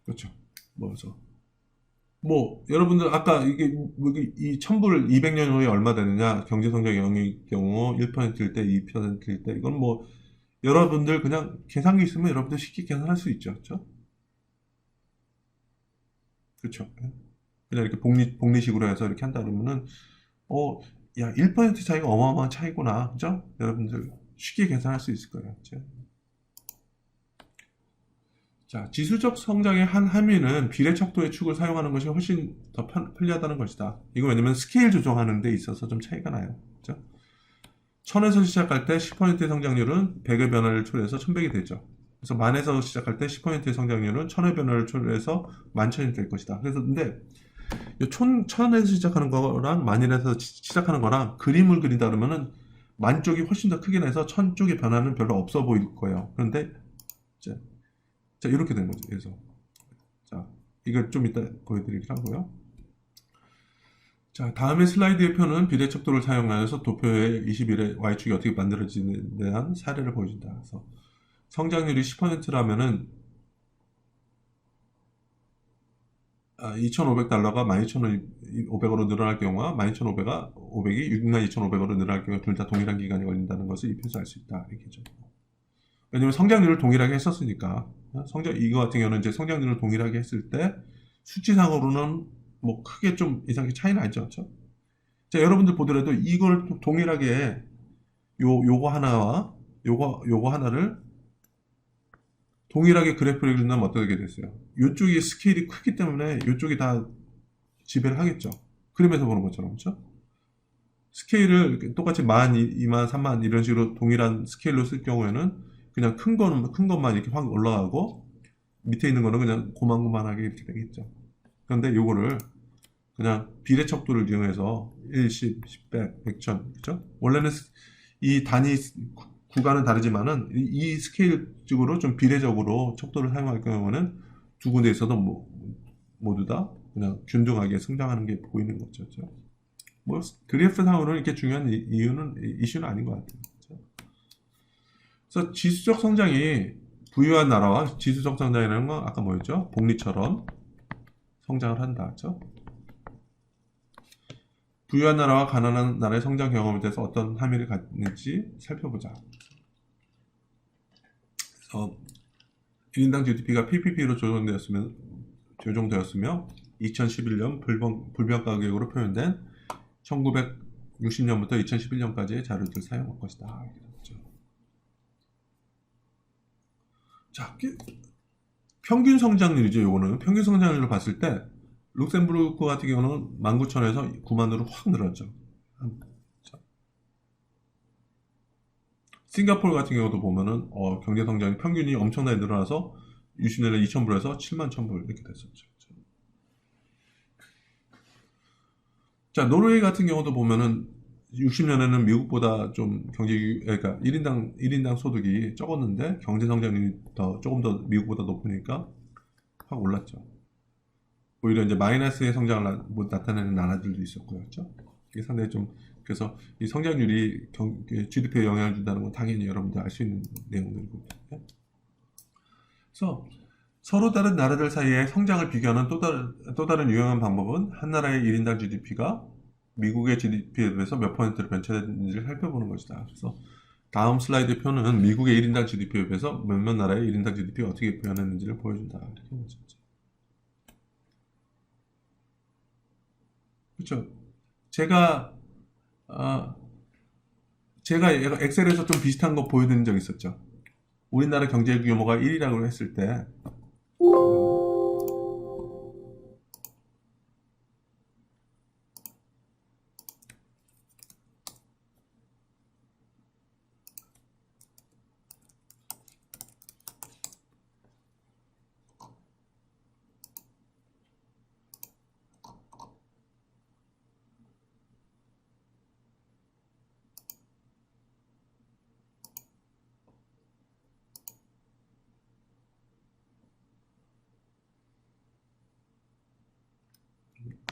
Speaker 1: 그렇죠. 여러분들 아까 이 1000불 200년 후에 얼마 되느냐? 경제 성장이 0일 경우 1%일 때, 2%일 때 이건 여러분들 그냥 계산기 있으면 여러분들 쉽게 계산할 수 있죠. 그렇죠? 그렇죠. 그냥 이렇게 복리식으로 해서 이렇게 한다 그러면은 야, 1% 차이가 어마어마한 차이구나. 그죠? 여러분들 쉽게 계산할 수 있을 거예요. 그죠? 자, 지수적 성장의 한 함의는 비례척도의 축을 사용하는 것이 훨씬 더 편리하다는 것이다. 이거 왜냐면 스케일 조정하는 데 있어서 좀 차이가 나요. 그죠? 1000에서 시작할 때 10%의 성장률은 100의 변화를 초래해서 1000백이 되죠. 그래서 만에서 시작할 때 10%의 성장률은 1000의 변화를 초래해서 10,000이 될 것이다. 그래서 근데 1000에서 시작하는 거랑 만일에서 시작하는 거랑 그림을 그린다 그러면은 만 쪽이 훨씬 더 크게 나서 1000 쪽의 변화는 별로 없어 보일 거예요. 그런데 이제 자, 이렇게 되는 거죠. 그래서 자, 이걸 좀 이따 보여드리긴 하고요. 자, 다음에 슬라이드의 표는 비례척도를 사용하여서 도표의 21의 y축이 어떻게 만들어지는 데 대한 사례를 보여준다. 그래서 성장률이 10%라면은 2,500달러가 12,500으로 늘어날 경우와 12,500이 62,500으로 늘어날 경우에 둘 다 동일한 기간이 걸린다는 것을 이 표에서 알 수 있다. 이렇게죠. 왜냐면 성장률을 동일하게 했었으니까. 이거 같은 경우는 이제 성장률을 동일하게 했을 때 수치상으로는 크게 좀 이상하게 차이는 아니죠. 그렇죠? 자, 여러분들 보더라도 이걸 동일하게 요거 하나와 요거 하나를 동일하게 그래프를 그린다면 어떻게 됐어요? 이쪽이 스케일이 크기 때문에 이쪽이 다 지배를 하겠죠. 그림에서 보는 것처럼, 그렇죠? 스케일을 똑같이 10,000, 20,000, 30,000 이런 식으로 동일한 스케일로 쓸 경우에는 그냥 큰 것만 이렇게 확 올라가고 밑에 있는 거는 그냥 고만고만하게 이렇게 되겠죠. 그런데 요거를 그냥 비례척도를 이용해서 1, 10, 10백, 100천, 그죠? 원래는 이 단위 구간은 다르지만은 이 스케일적으로 좀 비례적으로 척도를 사용할 경우는 두 군데 있어도 모두 다 그냥 균등하게 성장하는 게 보이는 거죠. 그렇죠? 그래프상으로는 이렇게 중요한 이슈는 아닌 것 같아요. 그렇죠? 그래서 지수적 성장이 부유한 나라와 지수적 성장이라는 건 아까 뭐였죠? 복리처럼 성장을 한다. 그렇죠? 부유한 나라와 가난한 나라의 성장 경험에 대해서 어떤 함의를 갖는지 살펴보자. 그래서 1인당 GDP가 PPP로 조정되었으며 2011년 불변 가격으로 표현된 60년부터 2011년까지의 자료들 사용할 것이다. 자, 평균 성장률이죠. 요거는 평균 성장률을 봤을 때 룩셈부르크 같은 경우는 19,000에서 9만으로 확 늘었죠. 싱가포르 같은 경우도 보면은 경제 성장이 평균이 엄청나게 늘어나서 60년에 2,000불에서 7만 1,000불 이렇게 됐었죠. 자, 노르웨이 같은 경우도 보면은 60년에는 미국보다 좀 그러니까 1인당 소득이 적었는데 경제 성장률이 조금 더 미국보다 높으니까 확 올랐죠. 오히려 이제 마이너스의 성장을 나타내는 나라들도 있었고요. 그렇죠? 이게 상당히 좀 그래서 이 성장률이 GDP에 영향을 준다는 건 당연히 여러분들 알 수 있는 내용들이거든요. 그래서 서로 다른 나라들 사이에 성장을 비교하는 또 다른 유용한 방법은 한 나라의 1인당 GDP가 미국의 GDP에 비해서 몇 퍼센트로 변체됐는지를 살펴보는 것이다. 그래서 다음 슬라이드 표는 미국의 1인당 GDP에 비해서 몇몇 나라의 1인당 GDP가 어떻게 변했는지를 보여준다. 이렇게 보죠. 그렇죠. 제가 엑셀에서 좀 비슷한 거 보여드린 적 있었죠. 우리나라 경제 규모가 1이라고 했을 때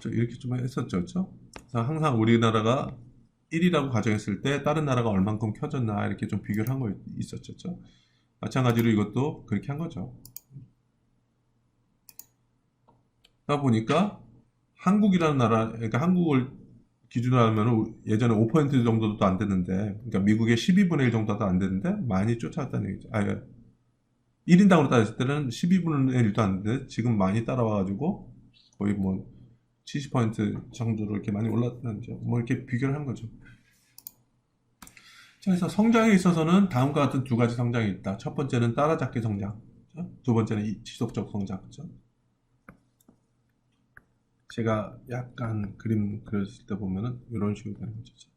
Speaker 1: 이렇게 좀 했었죠. 그렇죠? 그래서 항상 우리나라가 1이라고 가정했을 때 다른 나라가 얼만큼 켜졌나 이렇게 좀 비교를 한 거 있었죠. 그렇죠? 마찬가지로 이것도 그렇게 한 거죠. 그러다 보니까 한국이라는 나라, 그러니까 한국을 기준으로 하면 예전에 5% 정도도 안 됐는데, 그러니까 미국의 12분의 1 정도도 안 됐는데 많이 쫓아왔다는 얘기죠. 1인당으로 따졌을 때는 12분의 1도 안 됐는데 지금 많이 따라와가지고 거의 뭐 70% 정도로 이렇게 많이 올랐다는 뭐 이렇게 비교를 한 거죠. 자, 그래서 성장에 있어서는 다음과 같은 두 가지 성장이 있다. 첫 번째는 따라잡기 성장, 그렇죠? 두 번째는 지속적 성장. 그렇죠? 제가 약간 그림 그렸을 때 보면은 이런 식으로 되는 거죠.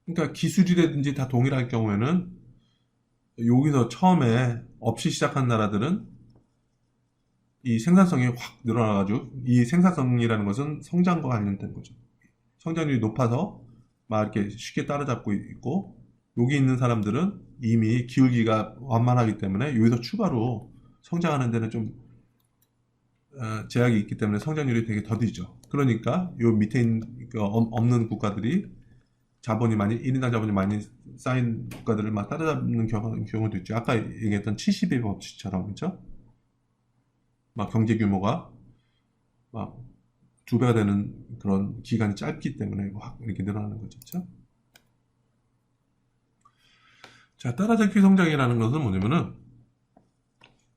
Speaker 1: 그러니까 기술이라든지 다 동일할 경우에는 여기서 처음에 없이 시작한 나라들은 이 생산성이 확 늘어나가지고 이 생산성이라는 것은 성장과 관련된 거죠. 성장률이 높아서 막 이렇게 쉽게 따라잡고 있고 여기 있는 사람들은 이미 기울기가 완만하기 때문에 여기서 추가로 성장하는 데는 좀 제약이 있기 때문에 성장률이 되게 더디죠. 그러니까 요 밑에 없는 국가들이 자본이 많이 1인당 자본이 많이 쌓인 국가들을 막 따라잡는 경우도 있죠. 아까 얘기했던 70의 법칙처럼 그렇죠? 막 경제 규모가 막 2배가 되는 그런 기간이 짧기 때문에 확 이렇게 늘어나는 거죠. 그렇죠? 자, 따라잡기 성장이라는 것은 뭐냐면은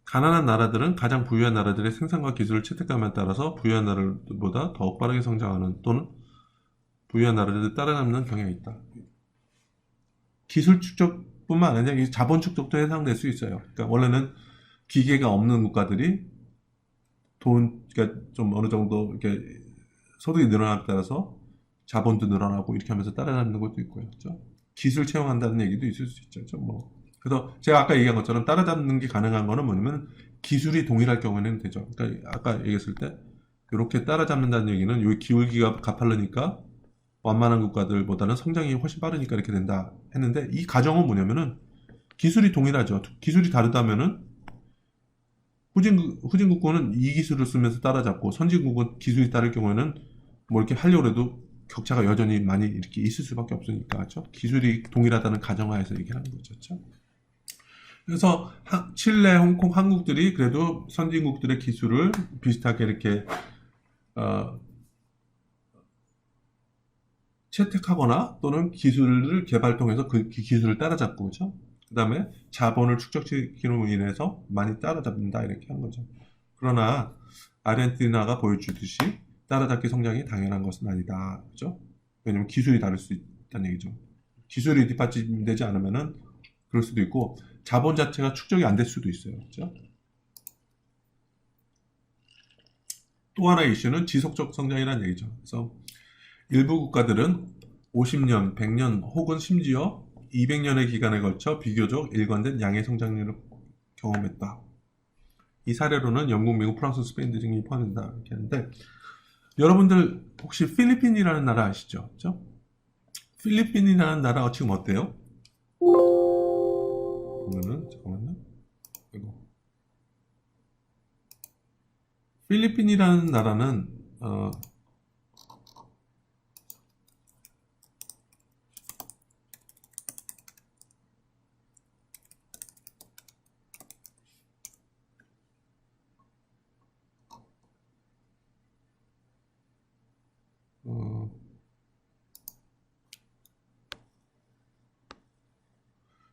Speaker 1: 가난한 나라들은 가장 부유한 나라들의 생산과 기술을 채택감에 따라서 부유한 나라들보다 더욱 빠르게 성장하는 또는 부유한 나라들을 따라잡는 경향이 있다. 기술 축적뿐만 아니라 자본 축적도 해당될 수 있어요. 그러니까 원래는 기계가 없는 국가들이 그러니까 좀 어느 정도 이렇게 소득이 늘어남에 따라서 자본도 늘어나고 이렇게 하면서 따라잡는 것도 있고요. 그렇죠? 기술 채용한다는 얘기도 있을 수 있죠. 그렇죠? 뭐. 그래서 제가 아까 얘기한 것처럼 따라잡는 게 가능한 거는 뭐냐면 기술이 동일할 경우에는 되죠. 그러니까 아까 얘기했을 때 이렇게 따라잡는다는 얘기는 요 기울기가 가파르니까 완만한 국가들보다는 성장이 훨씬 빠르니까 이렇게 된다 했는데 이 가정은 뭐냐면은 기술이 동일하죠. 기술이 다르다면은 후진국가는 이 기술을 쓰면서 따라잡고 선진국은 기술이 다를 경우에는 뭐 이렇게 하려고 해도 격차가 여전히 많이 이렇게 있을 수밖에 없으니까 그렇죠? 기술이 동일하다는 가정하에서 얘기하는 거죠. 그렇죠? 그래서 칠레, 홍콩, 한국들이 그래도 선진국들의 기술을 비슷하게 이렇게 채택하거나 또는 기술을 개발 통해서 그 기술을 따라잡고 그렇죠? 그 다음에 자본을 축적시키는 인해서 많이 따라잡는다 이렇게 한 거죠. 그러나 아르헨티나가 보여주듯이 따라잡기 성장이 당연한 것은 아니다. 그죠? 왜냐면 기술이 다를 수 있다는 얘기죠. 기술이 뒷받침되지 않으면은 그럴 수도 있고, 자본 자체가 축적이 안 될 수도 있어요. 그죠? 또 하나의 이슈는 지속적 성장이라는 얘기죠. 그래서 일부 국가들은 50년, 100년 혹은 심지어 200년의 기간에 걸쳐 비교적 일관된 양의 성장률을 경험했다. 이 사례로는 영국, 미국, 프랑스, 스페인 등이 포함된다. 이렇게 하는데, 여러분들 혹시 필리핀이라는 나라 아시죠? 그죠? 필리핀이라는 나라가 지금 어때요? 보면은, 잠깐만요. 이거. 필리핀이라는 나라는,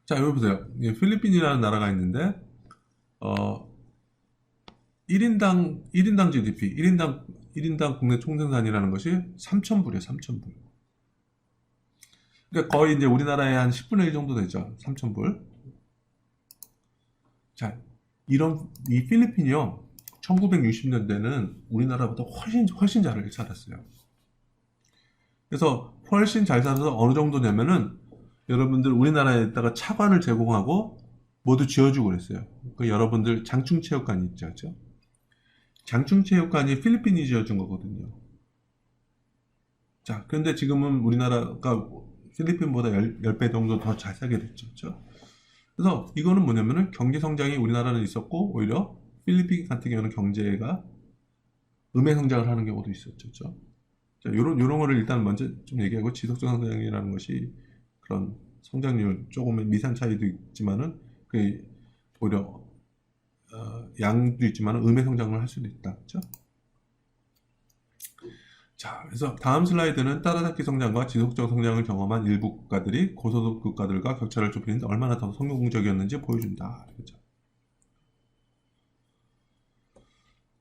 Speaker 1: 자, 여기 보세요. 필리핀이라는 나라가 있는데, 어, 1인당 GDP, 1인당 국내 총생산이라는 것이 3,000불이에요, 3,000불. 그러니까 거의 이제 우리나라의 한 10분의 1 정도 되죠, 3,000불. 자, 이 필리핀이요, 1960년대는 우리나라보다 훨씬 잘 살았어요. 그래서 훨씬 잘 살아서 어느 정도냐면은, 여러분들 우리나라에다가 차관을 제공하고 모두 지어주고 그랬어요. 그 여러분들 장충체육관 있죠, 그죠? 장충체육관이 필리핀이 지어준 거거든요. 자, 그런데 지금은 우리나라가 필리핀보다 10배 정도 더 잘 살게 됐죠, 그죠? 그래서 이거는 뭐냐면은 경제 성장이 우리나라는 있었고, 오히려 필리핀 같은 경우는 경제가 음의 성장을 하는 경우도 있었죠, 그죠? 자, 요런 거를 일단 먼저 좀 얘기하고, 지속적 성장이라는 것이 그런 성장률 조금의 미산 차이도 있지만은 그 오히려 양도 있지만은 음의 성장을 할 수도 있다. 그렇죠? 자, 그래서 다음 슬라이드는 따라잡기 성장과 지속적 성장을 경험한 일부 국가들이 고소득 국가들과 격차를 좁히는데 얼마나 더 성공적이었는지 보여준다. 그렇죠?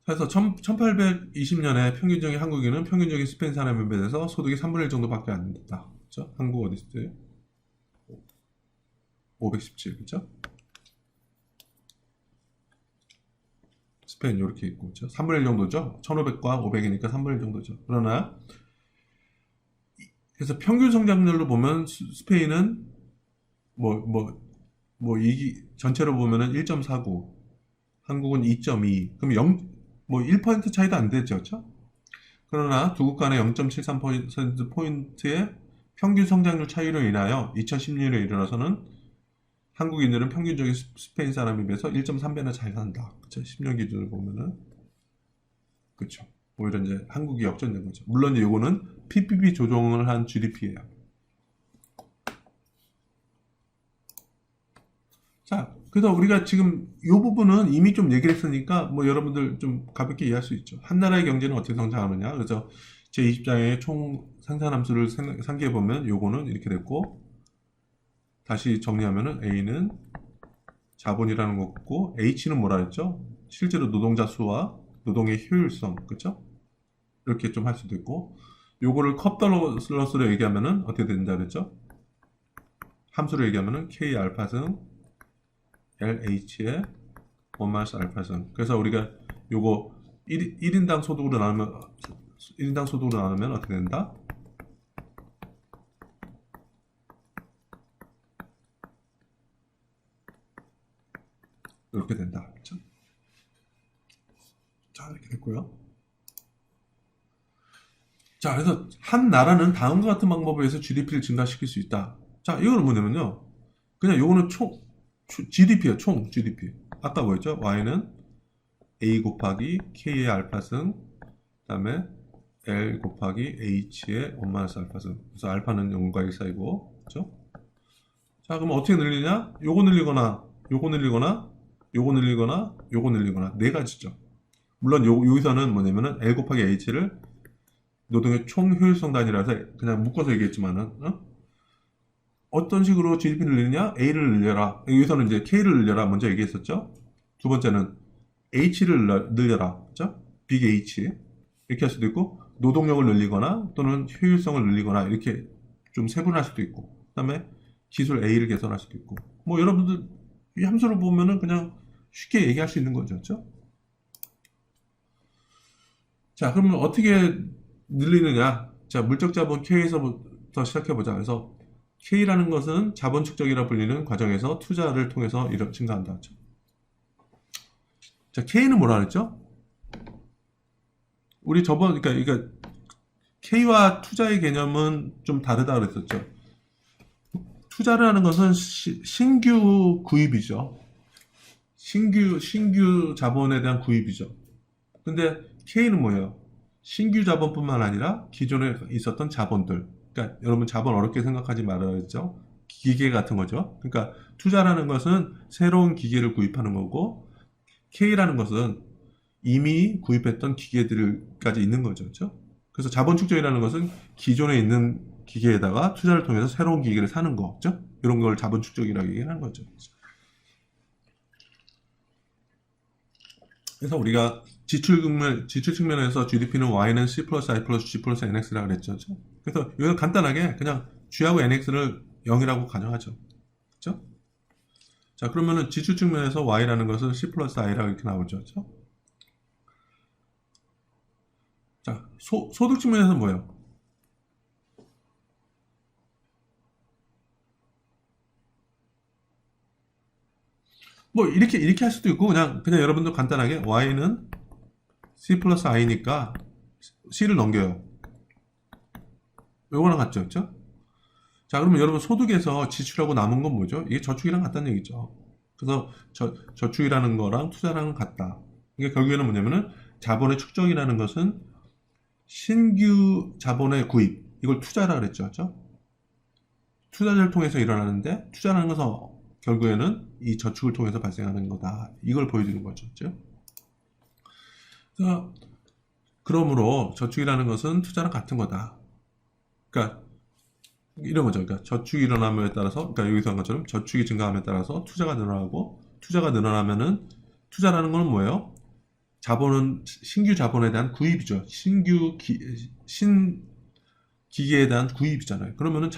Speaker 1: 그래서 1820년에 평균적인 한국인은 평균적인 스페인 사람에 비해서 소득이 3분의 1 정도밖에 안 됐다. 그렇죠? 한국 어디 있어요? 517, 그렇죠? 스페인 이렇게 있고, 그렇죠? 3분의 1 정도죠? 1500과 500이니까 3분의 1 정도죠. 그러나 그래서 평균 성장률로 보면 스페인은 전체로 보면은 1.49, 한국은 2.2, 그럼 1% 차이도 안 되죠, 그렇죠? 그러나 두 국가 간의 0.73%포인트의 평균 성장률 차이로 인하여 2010년에 이르러서는 한국인들은 평균적인 스페인 사람에 비해서 1.3배나 잘 산다. 그쵸? 10년 기준으로 보면은. 그쵸. 오히려 이제 한국이 역전된 거죠. 물론 이제 요거는 PPP 조정을 한 GDP예요. 자, 그래서 우리가 지금 이 부분은 이미 좀 얘기를 했으니까 뭐 여러분들 좀 가볍게 이해할 수 있죠. 한 나라의 경제는 어떻게 성장하느냐. 그래서 제20장의 총 생산함수를 상기해 보면 요거는 이렇게 됐고, 다시 정리하면은 A는 자본이라는 거고, H는 뭐라 했죠? 실제로 노동자 수와 노동의 효율성, 그쵸? 이렇게 좀 할 수도 있고, 요거를 컵더러스로 얘기하면은 어떻게 된다 그랬죠? 함수로 얘기하면은 K 알파승 LH의 1 알파승. 그래서 우리가 요거 1인당 소득으로 나누면 어떻게 된다? 이렇게 된다. 그렇죠? 자, 이렇게 됐고요. 자, 그래서 한 나라는 다음과 같은 방법에 의해서 GDP를 증가시킬 수 있다. 자, 이거는 뭐냐면요. 그냥 요거는 GDP예요. 총 GDP. 아까 뭐였죠? Y는 A 곱하기 K의 알파승, 그 다음에 L 곱하기 H의 1 알파승. 그래서 알파는 0과 1 사이고, 그렇죠? 자, 그럼 어떻게 늘리냐? 요거 늘리거나, 요거 늘리거나, 요거 늘리거나, 요거 늘리거나, 네 가지죠. 물론 여기서는 뭐냐면은 L 곱하기 H를 노동의 총 효율성 단위라서 그냥 묶어서 얘기했지만은, 어떤 식으로 GDP를 늘리냐? A를 늘려라. 여기서는 이제 K를 늘려라. 먼저 얘기했었죠. 두 번째는 H를 늘려라. 그죠? 빅 H. 이렇게 할 수도 있고, 노동력을 늘리거나 또는 효율성을 늘리거나 이렇게 좀 세분할 수도 있고, 그 다음에 기술 A를 개선할 수도 있고, 뭐 여러분들 이 함수를 보면은 그냥 쉽게 얘기할 수 있는 거죠. 그렇죠? 자, 그러면 어떻게 늘리느냐? 자, 물적 자본 K에서부터 시작해보자. 그래서 K라는 것은 자본 축적이라 불리는 과정에서 투자를 통해서 증가한다. 그렇죠? 자, K는 뭐라 그랬죠? 우리 그러니까 K와 투자의 개념은 좀 다르다 그랬었죠. 투자를 하는 것은 신규 구입이죠. 신규 자본에 대한 구입이죠. 근데 K는 뭐예요? 신규 자본뿐만 아니라 기존에 있었던 자본들. 그러니까 여러분 자본 어렵게 생각하지 말아야죠. 기계 같은 거죠. 그러니까 투자라는 것은 새로운 기계를 구입하는 거고, K라는 것은 이미 구입했던 기계들까지 있는 거죠. 그렇죠? 그래서 자본 축적이라는 것은 기존에 있는 기계에다가 투자를 통해서 새로운 기계를 사는 거. 그렇죠? 이런 걸 자본 축적이라고 얘기하는 거죠. 그래서 우리가 지출 측면에서 GDP는 Y는 C 플러스 I 플러스 G 플러스 NX라고 그랬죠. 그렇죠? 그래서 이거 간단하게 그냥 G하고 NX를 0이라고 가정하죠. 그렇죠? 자, 그러면은 지출 측면에서 Y라는 것은 C 플러스 I라고 이렇게 나오죠. 그렇죠? 자, 소득 측면에서는 뭐예요? 뭐 이렇게 할 수도 있고, 그냥 여러분들 간단하게 Y는 C 플러스 I니까 C를 넘겨요. 요거랑 같죠, 그렇죠? 자, 그러면 여러분 소득에서 지출하고 남은 건 뭐죠? 이게 저축이랑 같다는 얘기죠. 그래서 저축이라는 거랑 투자랑 같다. 이게 결국에는 뭐냐면은 자본의 축적이라는 것은 신규 자본의 구입, 이걸 투자라 그랬죠, 그렇죠? 투자를 통해서 일어나는데, 투자라는 것은 결국에는 이 저축을 통해서 발생하는 거다. 이걸 보여주는 거죠, 그렇죠? 그래서 그러므로 저축이라는 것은 투자랑 같은 거다. 그러니까 이런 거죠. 그러니까 저축이 일어남에 따라서, 그러니까 여기서 한 것처럼 저축이 증가함에 따라서 투자가 늘어나고, 투자가 늘어나면은 투자라는 건 뭐예요? 자본은 신규 자본에 대한 구입이죠. 기계에 대한 구입이잖아요. 그러면은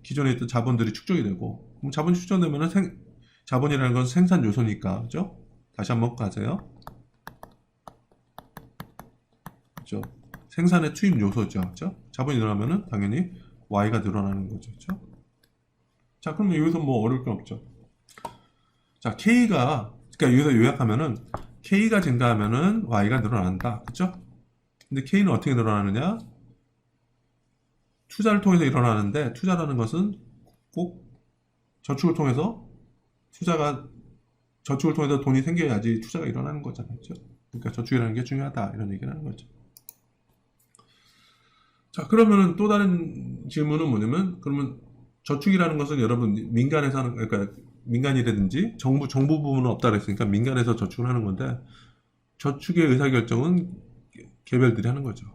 Speaker 1: 기존에 있던 자본들이 축적이 되고, 그럼 자본이 축적되면은 자본이라는 건 생산 요소니까, 그죠? 다시 한번 가세요. 그죠? 생산의 투입 요소죠. 그죠? 자본이 늘어나면은 당연히 Y가 늘어나는 거죠. 그죠? 자, 그러면 여기서 뭐 어려울 게 없죠. 자, 그러니까 여기서 요약하면은 K가 증가하면은 Y가 늘어난다. 그죠? 근데 K는 어떻게 늘어나느냐? 투자를 통해서 일어나는데, 투자라는 것은 꼭 저축을 통해서 돈이 생겨야지 투자가 일어나는 거잖아요. 그죠? 그러니까 저축이라는 게 중요하다. 이런 얘기를 하는 거죠. 자, 그러면은 또 다른 질문은 뭐냐면, 그러면 저축이라는 것은 여러분 민간에서 하는, 그러니까 민간이라든지 정부 부분은 없다 그랬으니까 민간에서 저축을 하는 건데, 저축의 의사결정은 개별들이 하는 거죠.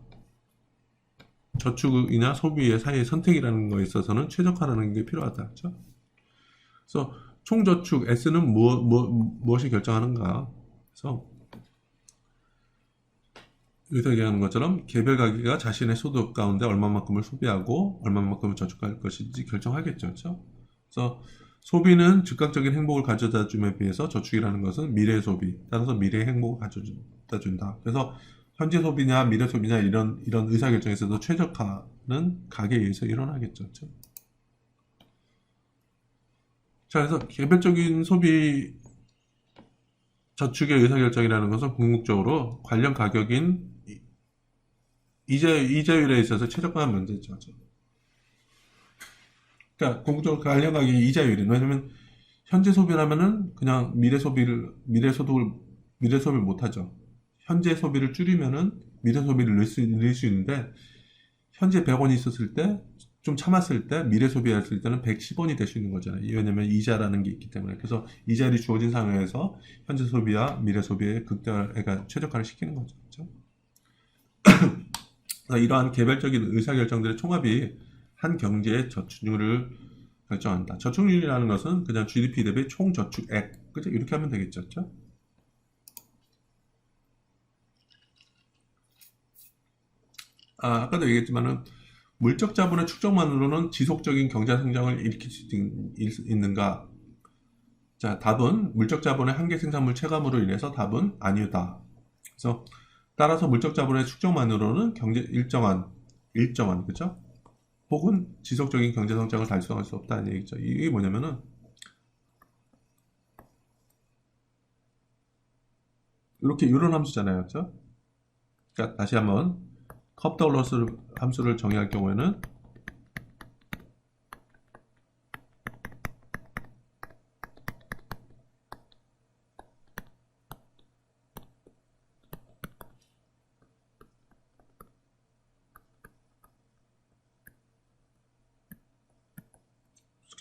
Speaker 1: 저축이나 소비의 사이의 선택이라는 거에 있어서는 최적화라는 게 필요하다. 그렇죠? 그래서 총저축 S는 무엇이 결정하는가? 그래서 여기서 얘기하는 것처럼 개별 가게가 자신의 소득 가운데 얼마만큼을 소비하고 얼마만큼을 저축할 것인지 결정하겠죠. 그렇죠? 그래서 소비는 즉각적인 행복을 가져다 줌에 비해서 저축이라는 것은 미래 소비, 따라서 미래의 행복을 가져다 준다. 그래서 현재 소비냐 미래 소비냐 이런 의사결정에서도 최적화는 가게에 의해서 일어나겠죠. 그렇죠? 자, 그래서 개별적인 소비 저축의 의사결정이라는 것은 궁극적으로 관련 가격인 이자율에 있어서 최적화한 문제죠. 그렇죠? 그러니까 궁극적으로 관련 가격이 이자율이, 왜냐면 현재 소비라면은 그냥 미래 소비를 못하죠. 현재 소비를 줄이면은 미래 소비를 늘릴 수 있는데, 현재 100원이 있었을 때, 좀 참았을 때, 미래 소비했을 때는 110원이 될 수 있는 거잖아요. 왜냐면 이자라는 게 있기 때문에. 그래서 이자율이 주어진 상황에서 현재 소비와 미래 소비의 그러니까 최적화를 시키는 거죠. 그렇죠? 이러한 개별적인 의사결정들의 총합이 한 경제의 저축률을 결정한다. 저축률이라는 것은 그냥 GDP 대비 총저축액, 그죠? 이렇게 하면 되겠죠. 그렇죠? 아까도 얘기했지만은 물적 자본의 축적만으로는 지속적인 경제 성장을 일으킬 수 있는가? 자, 답은 물적 자본의 한계 생산물 체감으로 인해서 답은 아니다. 그래서 따라서 물적 자본의 축적만으로는 일정한, 그죠? 혹은 지속적인 경제 성장을 달성할 수 없다는 얘기죠. 이게 뭐냐면은 이런 함수잖아요, 그죠? 그러니까 다시 한번 컵더블러스 함수를 정의할 경우에는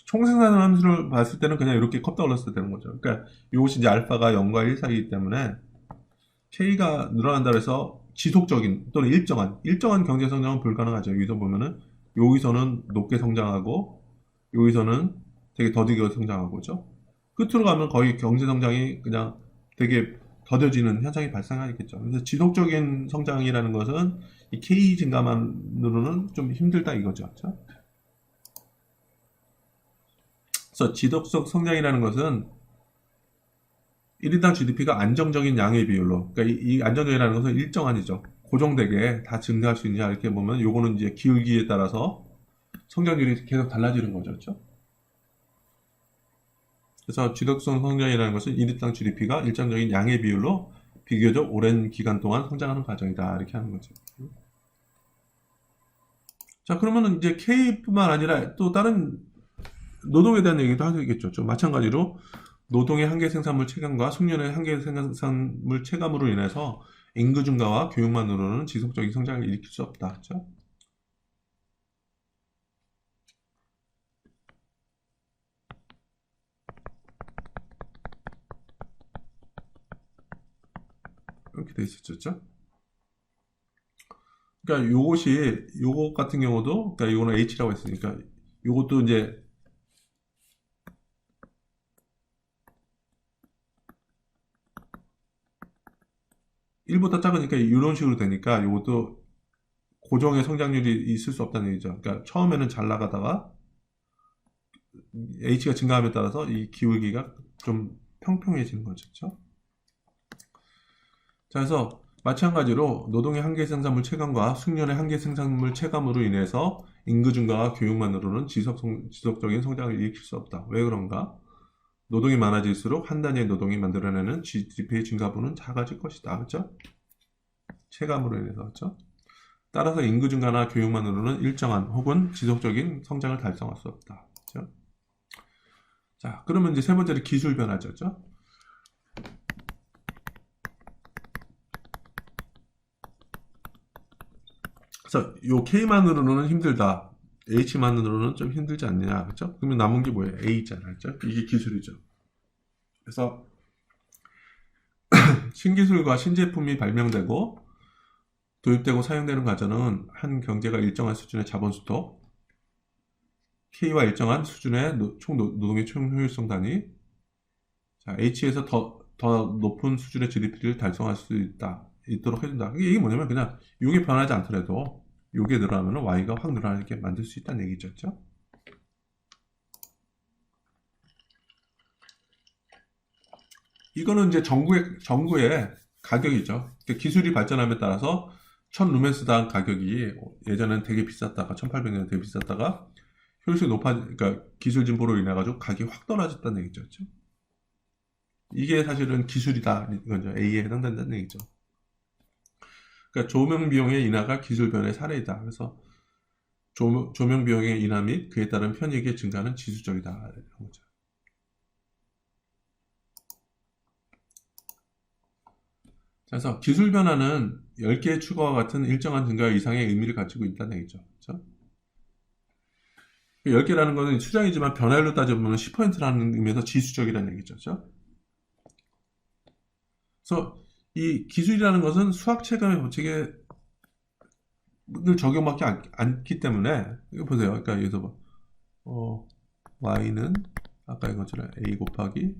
Speaker 1: 총생산 함수를 봤을 때는 그냥 이렇게 컵더블러스 되는 거죠. 그러니까 이것이 이제 알파가 0과 1 사이이기 때문에 K가 늘어난다 그래서 지속적인 또는 일정한 경제 성장은 불가능하죠. 여기서 보면은 여기서는 높게 성장하고 여기서는 되게 더디게 성장하고죠. 끝으로 가면 거의 경제 성장이 그냥 되게 더뎌지는 현상이 발생하겠죠. 그래서 지속적인 성장이라는 것은 이 K 증가만으로는 좀 힘들다 이거죠. 그렇죠? 그래서 지속적 성장이라는 것은 1인당 GDP가 안정적인 양의 비율로, 그러니까 이 안정적이라는 것은 일정한이죠. 고정되게 다 증가할 수 있냐 이렇게 보면 요거는 이제 기울기에 따라서 성장률이 계속 달라지는 거죠. 그렇죠? 그래서 지속성 성장이라는 것은 1인당 GDP가 일정적인 양의 비율로 비교적 오랜 기간 동안 성장하는 과정이다 이렇게 하는 거죠. 자, 그러면은 이제 K뿐만 아니라 또 다른 노동에 대한 얘기도 하겠죠. 좀 마찬가지로 노동의 한계 생산물 체감과 숙련의 한계 생산물 체감으로 인해서 인구 증가와 교육만으로는 지속적인 성장을 일으킬 수 없다. 그렇죠? 이렇게 돼 있었죠. 그렇죠? 그러니까 요것 같은 경우도, 그러니까 이거는 H라고 했으니까 요것도 이제 1보다 작으니까 이런 식으로 되니까 요것도 고정의 성장률이 있을 수 없다는 얘기죠. 그러니까 처음에는 잘 나가다가 H가 증가함에 따라서 이 기울기가 좀 평평해지는 거죠. 그렇죠? 자, 그래서 마찬가지로 노동의 한계 생산물 체감과 숙련의 한계 생산물 체감으로 인해서 인구 증가와 교육만으로는 지속적인 성장을 일으킬 수 없다. 왜 그런가? 노동이 많아질수록 한 단위의 노동이 만들어내는 GDP의 증가분은 작아질 것이다. 그렇죠? 체감으로 인해서. 그렇죠? 따라서 인구 증가나 교육만으로는 일정한 혹은 지속적인 성장을 달성할 수 없다. 그렇죠? 자, 그러면 이제 세 번째로 기술 변화죠. 그렇죠? 그래서 요 K만으로는 힘들다. H만으로는 좀 힘들지 않느냐. 그렇죠? 그러면 남은 게 뭐예요? A잖아요. 그렇죠? 이게 기술이죠. 그래서 신기술과 신제품이 발명되고 도입되고 사용되는 과정은 한 경제가 일정한 수준의 자본 수도, K와 일정한 수준의 노동의 총 효율성 단위, 자, H에서 더 높은 수준의 GDP를 달성할 수 있도록 해준다. 이게 뭐냐면 그냥 이게 변하지 않더라도 이게 늘어나면 Y가 확 늘어나게 만들 수 있다는 얘기죠. 그렇죠? 이거는 이제 전구의 가격이죠. 그러니까 기술이 발전함에 따라서 1000루멘스당 가격이 예전엔 되게 비쌌다가 1800년 되게 비쌌다가 효율성이 그러니까 기술 진보로 인해 가지고 가격이 확 떨어졌다는 얘기죠. 그렇죠? 이게 사실은 기술이다 이거죠. A에 해당된다는 얘기죠. 그러니까 조명 비용의 인하가 기술 변화의 사례이다. 그래서 조명 비용의 인하 및 그에 따른 편익의 증가는 지수적이다. 이런 거죠. 그래서 기술 변화는 10개의 추가와 같은 일정한 증가 이상의 의미를 가지고 있다는 얘기죠. 그렇죠? 10개라는 것은 수량이지만 변화율로 따져보면 10%라는 의미에서 지수적이라는 얘기죠. 그렇죠? 그래서 이 기술이라는 것은 수학 체감의 법칙에 늘 적용받지 않기 때문에 이거 보세요. 그러니까 여기서 뭐 y는 아까 이것처럼 a 곱하기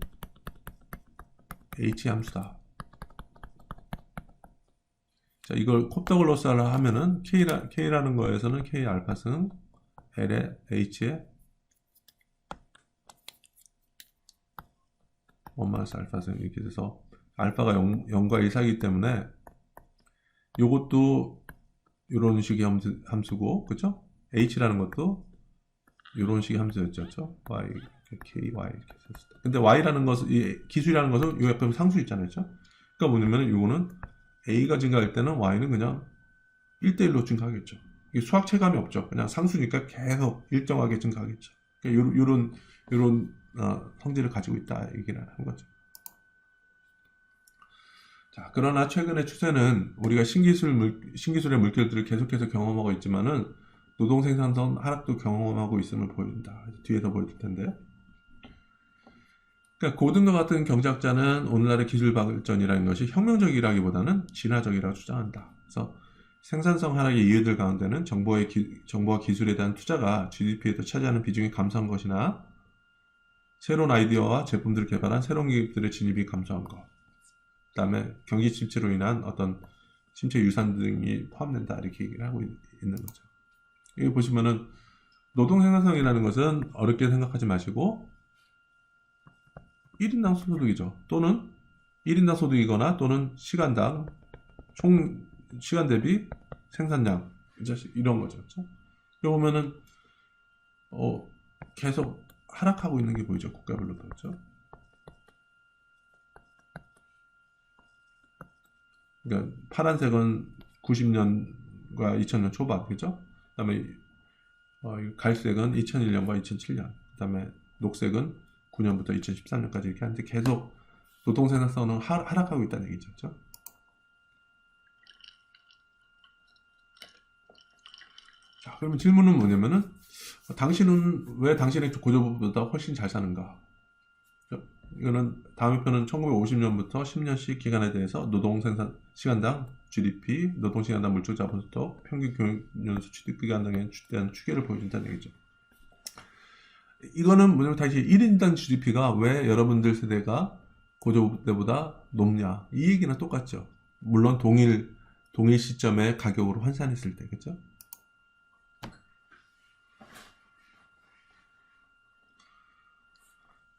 Speaker 1: h 함수다. 자, 이걸 콥더글로스를 하면은 K라는 거에서는 K 알파승 L에 H에 1 알파승 이렇게 돼서 알파가 0과 1 사이이기 때문에 요것도 이런 식의 함수고, 그쵸? H라는 것도 이런 식의 함수였죠, 그쵸? Y, K, Y 이렇게 썼을 때. 근데 Y라는 것은, 이 기술이라는 것은 요 옆에 상수 있잖아요, 그쵸? 그러니까 뭐냐면 요거는 A가 증가할 때는 Y는 그냥 1대1로 증가하겠죠. 이게 수학 체감이 없죠. 그냥 상수니까 계속 일정하게 증가하겠죠. 그러니까 요런 성질을 가지고 있다 얘기를 하는 거죠. 자, 그러나 최근의 추세는 우리가 신기술의 물결들을 계속해서 경험하고 있지만은 노동 생산성 하락도 경험하고 있음을 보여준다. 뒤에서 보여줄 텐데. 그러니까 고등과 같은 경제학자는 오늘날의 기술 발전이라는 것이 혁명적이라기보다는 진화적이라고 주장한다. 그래서 생산성 하락의 이유들 가운데는 정보와 기술에 대한 투자가 GDP에도 차지하는 비중이 감소한 것이나 새로운 아이디어와 제품들을 개발한 새로운 기업들의 진입이 감소한 것, 그 다음에 경기 침체로 인한 어떤 침체 유산 등이 포함된다 이렇게 얘기를 하고 있는 거죠. 여기 보시면은 노동 생산성이라는 것은 어렵게 생각하지 마시고 1인당 소득이죠. 또는 1인당 소득이거나 또는 시간당 총 시간 대비 생산량 이런 거죠. 그렇죠? 여기 보면은 계속 하락하고 있는 게 보이죠. 국가별로. 그렇죠? 그러니까 파란색은 90년과 2000년 초반, 그죠? 그다음에 갈색은 2001년과 2007년, 그다음에 녹색은 9년부터 2013년까지 이렇게 하는데 계속 노동 생산성은 하락하고 있다는 얘기죠. 그렇죠? 자, 그러면 질문은 뭐냐면은 당신은 왜 당신의 고조부보다 훨씬 잘 사는가? 이거는 다음 표는 1950년부터 10년씩 기간에 대해서 노동생산 시간당 GDP, 노동시간당 물적자본수도, 평균 교육연수 취득기간당에 대한 추계를 보여준다는 얘기죠. 이거는 뭐냐면 다시 1인당 GDP가 왜 여러분들 세대가 고조 때보다 높냐, 이 얘기는 똑같죠. 물론 동일 시점의 가격으로 환산했을 때, 그죠?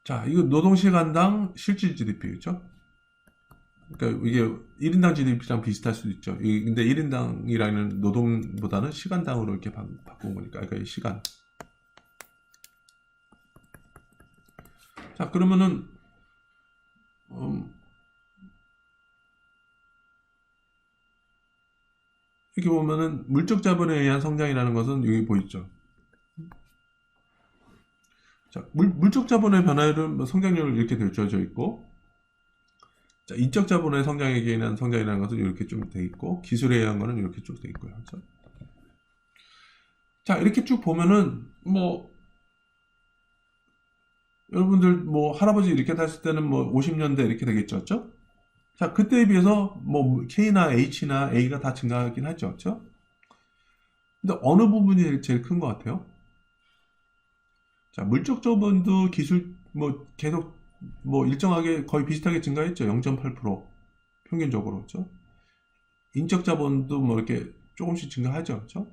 Speaker 1: 자, 이거 노동시간당 실질 GDP, 그죠? 그러니까 이게 1인당 GDP랑 비슷할 수도 있죠. 근데 1인당이라는 노동보다는 시간당으로 이렇게 바꾼 거니까. 그러니까 이 시간. 자, 그러면은 이렇게 보면은 물적 자본에 의한 성장이라는 것은 여기 보이죠. 자, 물적 자본의 변화율은 성장률 이렇게 되어져 있고, 자, 인적 자본의 성장에 의한 성장이라는 것은 이렇게 좀 돼 있고, 기술에 의한 거는 이렇게 쭉 돼 있고요. 그렇죠? 자, 이렇게 쭉 보면은 여러분들 할아버지 이렇게 됐을 때는 50년대 이렇게 되겠죠. 그렇죠? 자, 그때에 비해서 K나 H나 A가 다 증가하긴 하죠. 그렇죠? 근데 어느 부분이 제일 큰 것 같아요? 자, 물적 자본도 기술 계속 일정하게 거의 비슷하게 증가했죠. 0.8% 평균적으로. 그렇죠? 인적 자본도 이렇게 조금씩 증가하죠. 그렇죠?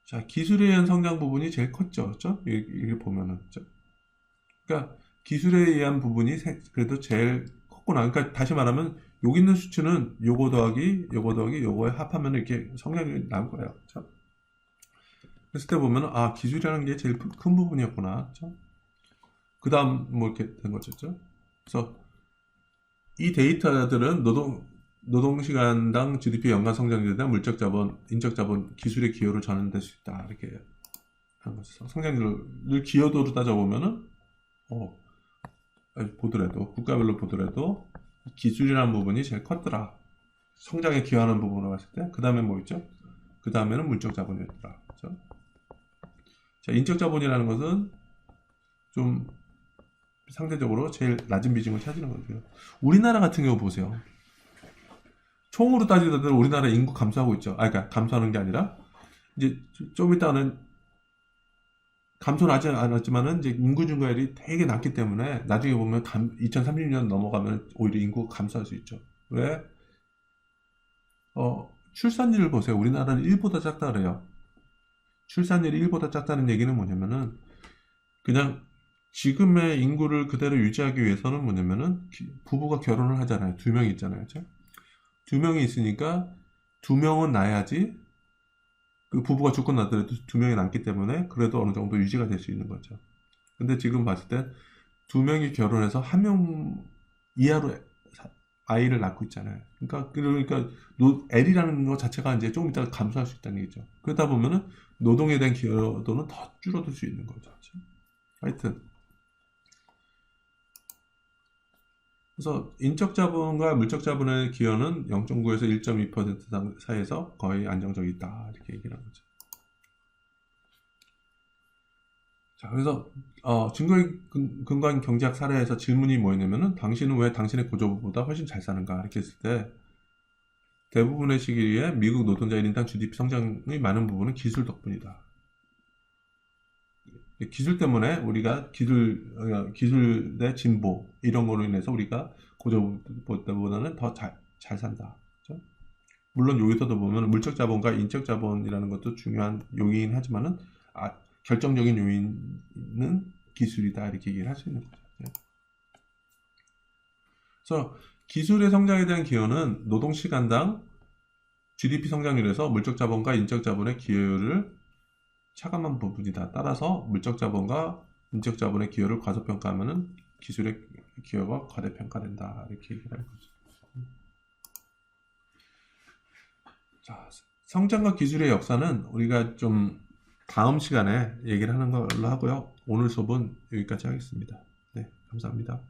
Speaker 1: 자, 기술에 의한 성장 부분이 제일 컸죠. 그렇죠? 이게 보면은. 그렇죠? 그러니까 기술에 의한 부분이 그래도 제일 컸구나. 그러니까 다시 말하면 여기 있는 수치는 요거 더하기 요거에 합하면 이렇게 성장이 나올 거예요. 그렇죠? 그랬을 때 보면 기술이라는 게 제일 큰 부분이었구나. 그렇죠? 그 다음 이렇게 된 거죠. 그렇죠? 그래서 이 데이터들은 노동시간당 GDP 연간 성장률에 대한 물적 자본, 인적 자본, 기술의 기여를 전환될 수 있다. 이렇게 한 거죠. 성장률을 기여도로 따져보면은 보더라도 국가별로 보더라도 기술이라는 부분이 제일 컸더라. 성장에 기여하는 부분으로 봤을 때. 그 다음에 뭐 있죠? 그 다음에는 물적 자본이었더라. 그렇죠? 자, 인적 자본이라는 것은 좀 상대적으로 제일 낮은 비중을 차지하는 거고요. 우리나라 같은 경우 보세요. 총으로 따지더라도 우리나라 인구 감소하고 있죠. 그러니까 감소하는 게 아니라 이제 좀 이따는 감소는 하지 않았지만은 이제 인구 증가율이 되게 낮기 때문에 나중에 보면 2030년 넘어가면 오히려 인구가 감소할 수 있죠. 왜? 출산율을 보세요. 우리나라는 1보다 작다 그래요. 출산율이 1보다 작다는 얘기는 뭐냐면은 그냥 지금의 인구를 그대로 유지하기 위해서는 뭐냐면은 부부가 결혼을 하잖아요. 두 명이 있잖아요. 그렇죠? 두 명이 있으니까 두 명은 낳아야지 그 부부가 죽고 나더라도 두 명이 남기 때문에 그래도 어느 정도 유지가 될 수 있는 거죠. 근데 지금 봤을 때 두 명이 결혼해서 한 명 이하로 아이를 낳고 있잖아요. 그러니까 L이라는 것 자체가 이제 조금 이따가 감소할 수 있다는 얘기죠. 그러다 보면은 노동에 대한 기여도는 더 줄어들 수 있는 거죠. 그렇죠? 하여튼 그래서 인적 자본과 물적 자본의 기여는 0.9에서 1.2% 사이에서 거의 안정적이다 이렇게 얘기를 한 거죠. 자, 그래서 증거에 근거한 경제학 사례에서 질문이 뭐였냐면은 당신은 왜 당신의 고조부보다 훨씬 잘 사는가 이렇게 했을 때 대부분의 시기에 미국 노동자의 인당 GDP 성장의 많은 부분은 기술 덕분이다. 기술 때문에 우리가 기술의 진보 이런 거로 인해서 우리가 고조부보다는 더 잘 산다. 그렇죠? 물론 여기서도 보면 물적 자본과 인적 자본이라는 것도 중요한 요인이긴 하지만은 결정적인 요인은 기술이다 이렇게 얘기를 할 수 있는 거죠. 네. 그래서 기술의 성장에 대한 기여는 노동시간당 GDP 성장률에서 물적 자본과 인적 자본의 기여율을 차감한 부분이다. 따라서 물적 자본과 인적 자본의 기여를 과소평가하면 기술의 기여가 과대평가된다. 이렇게 얘기를 할 거죠. 자, 성장과 기술의 역사는 우리가 좀 다음 시간에 얘기를 하는 걸로 하고요. 오늘 수업은 여기까지 하겠습니다. 네, 감사합니다.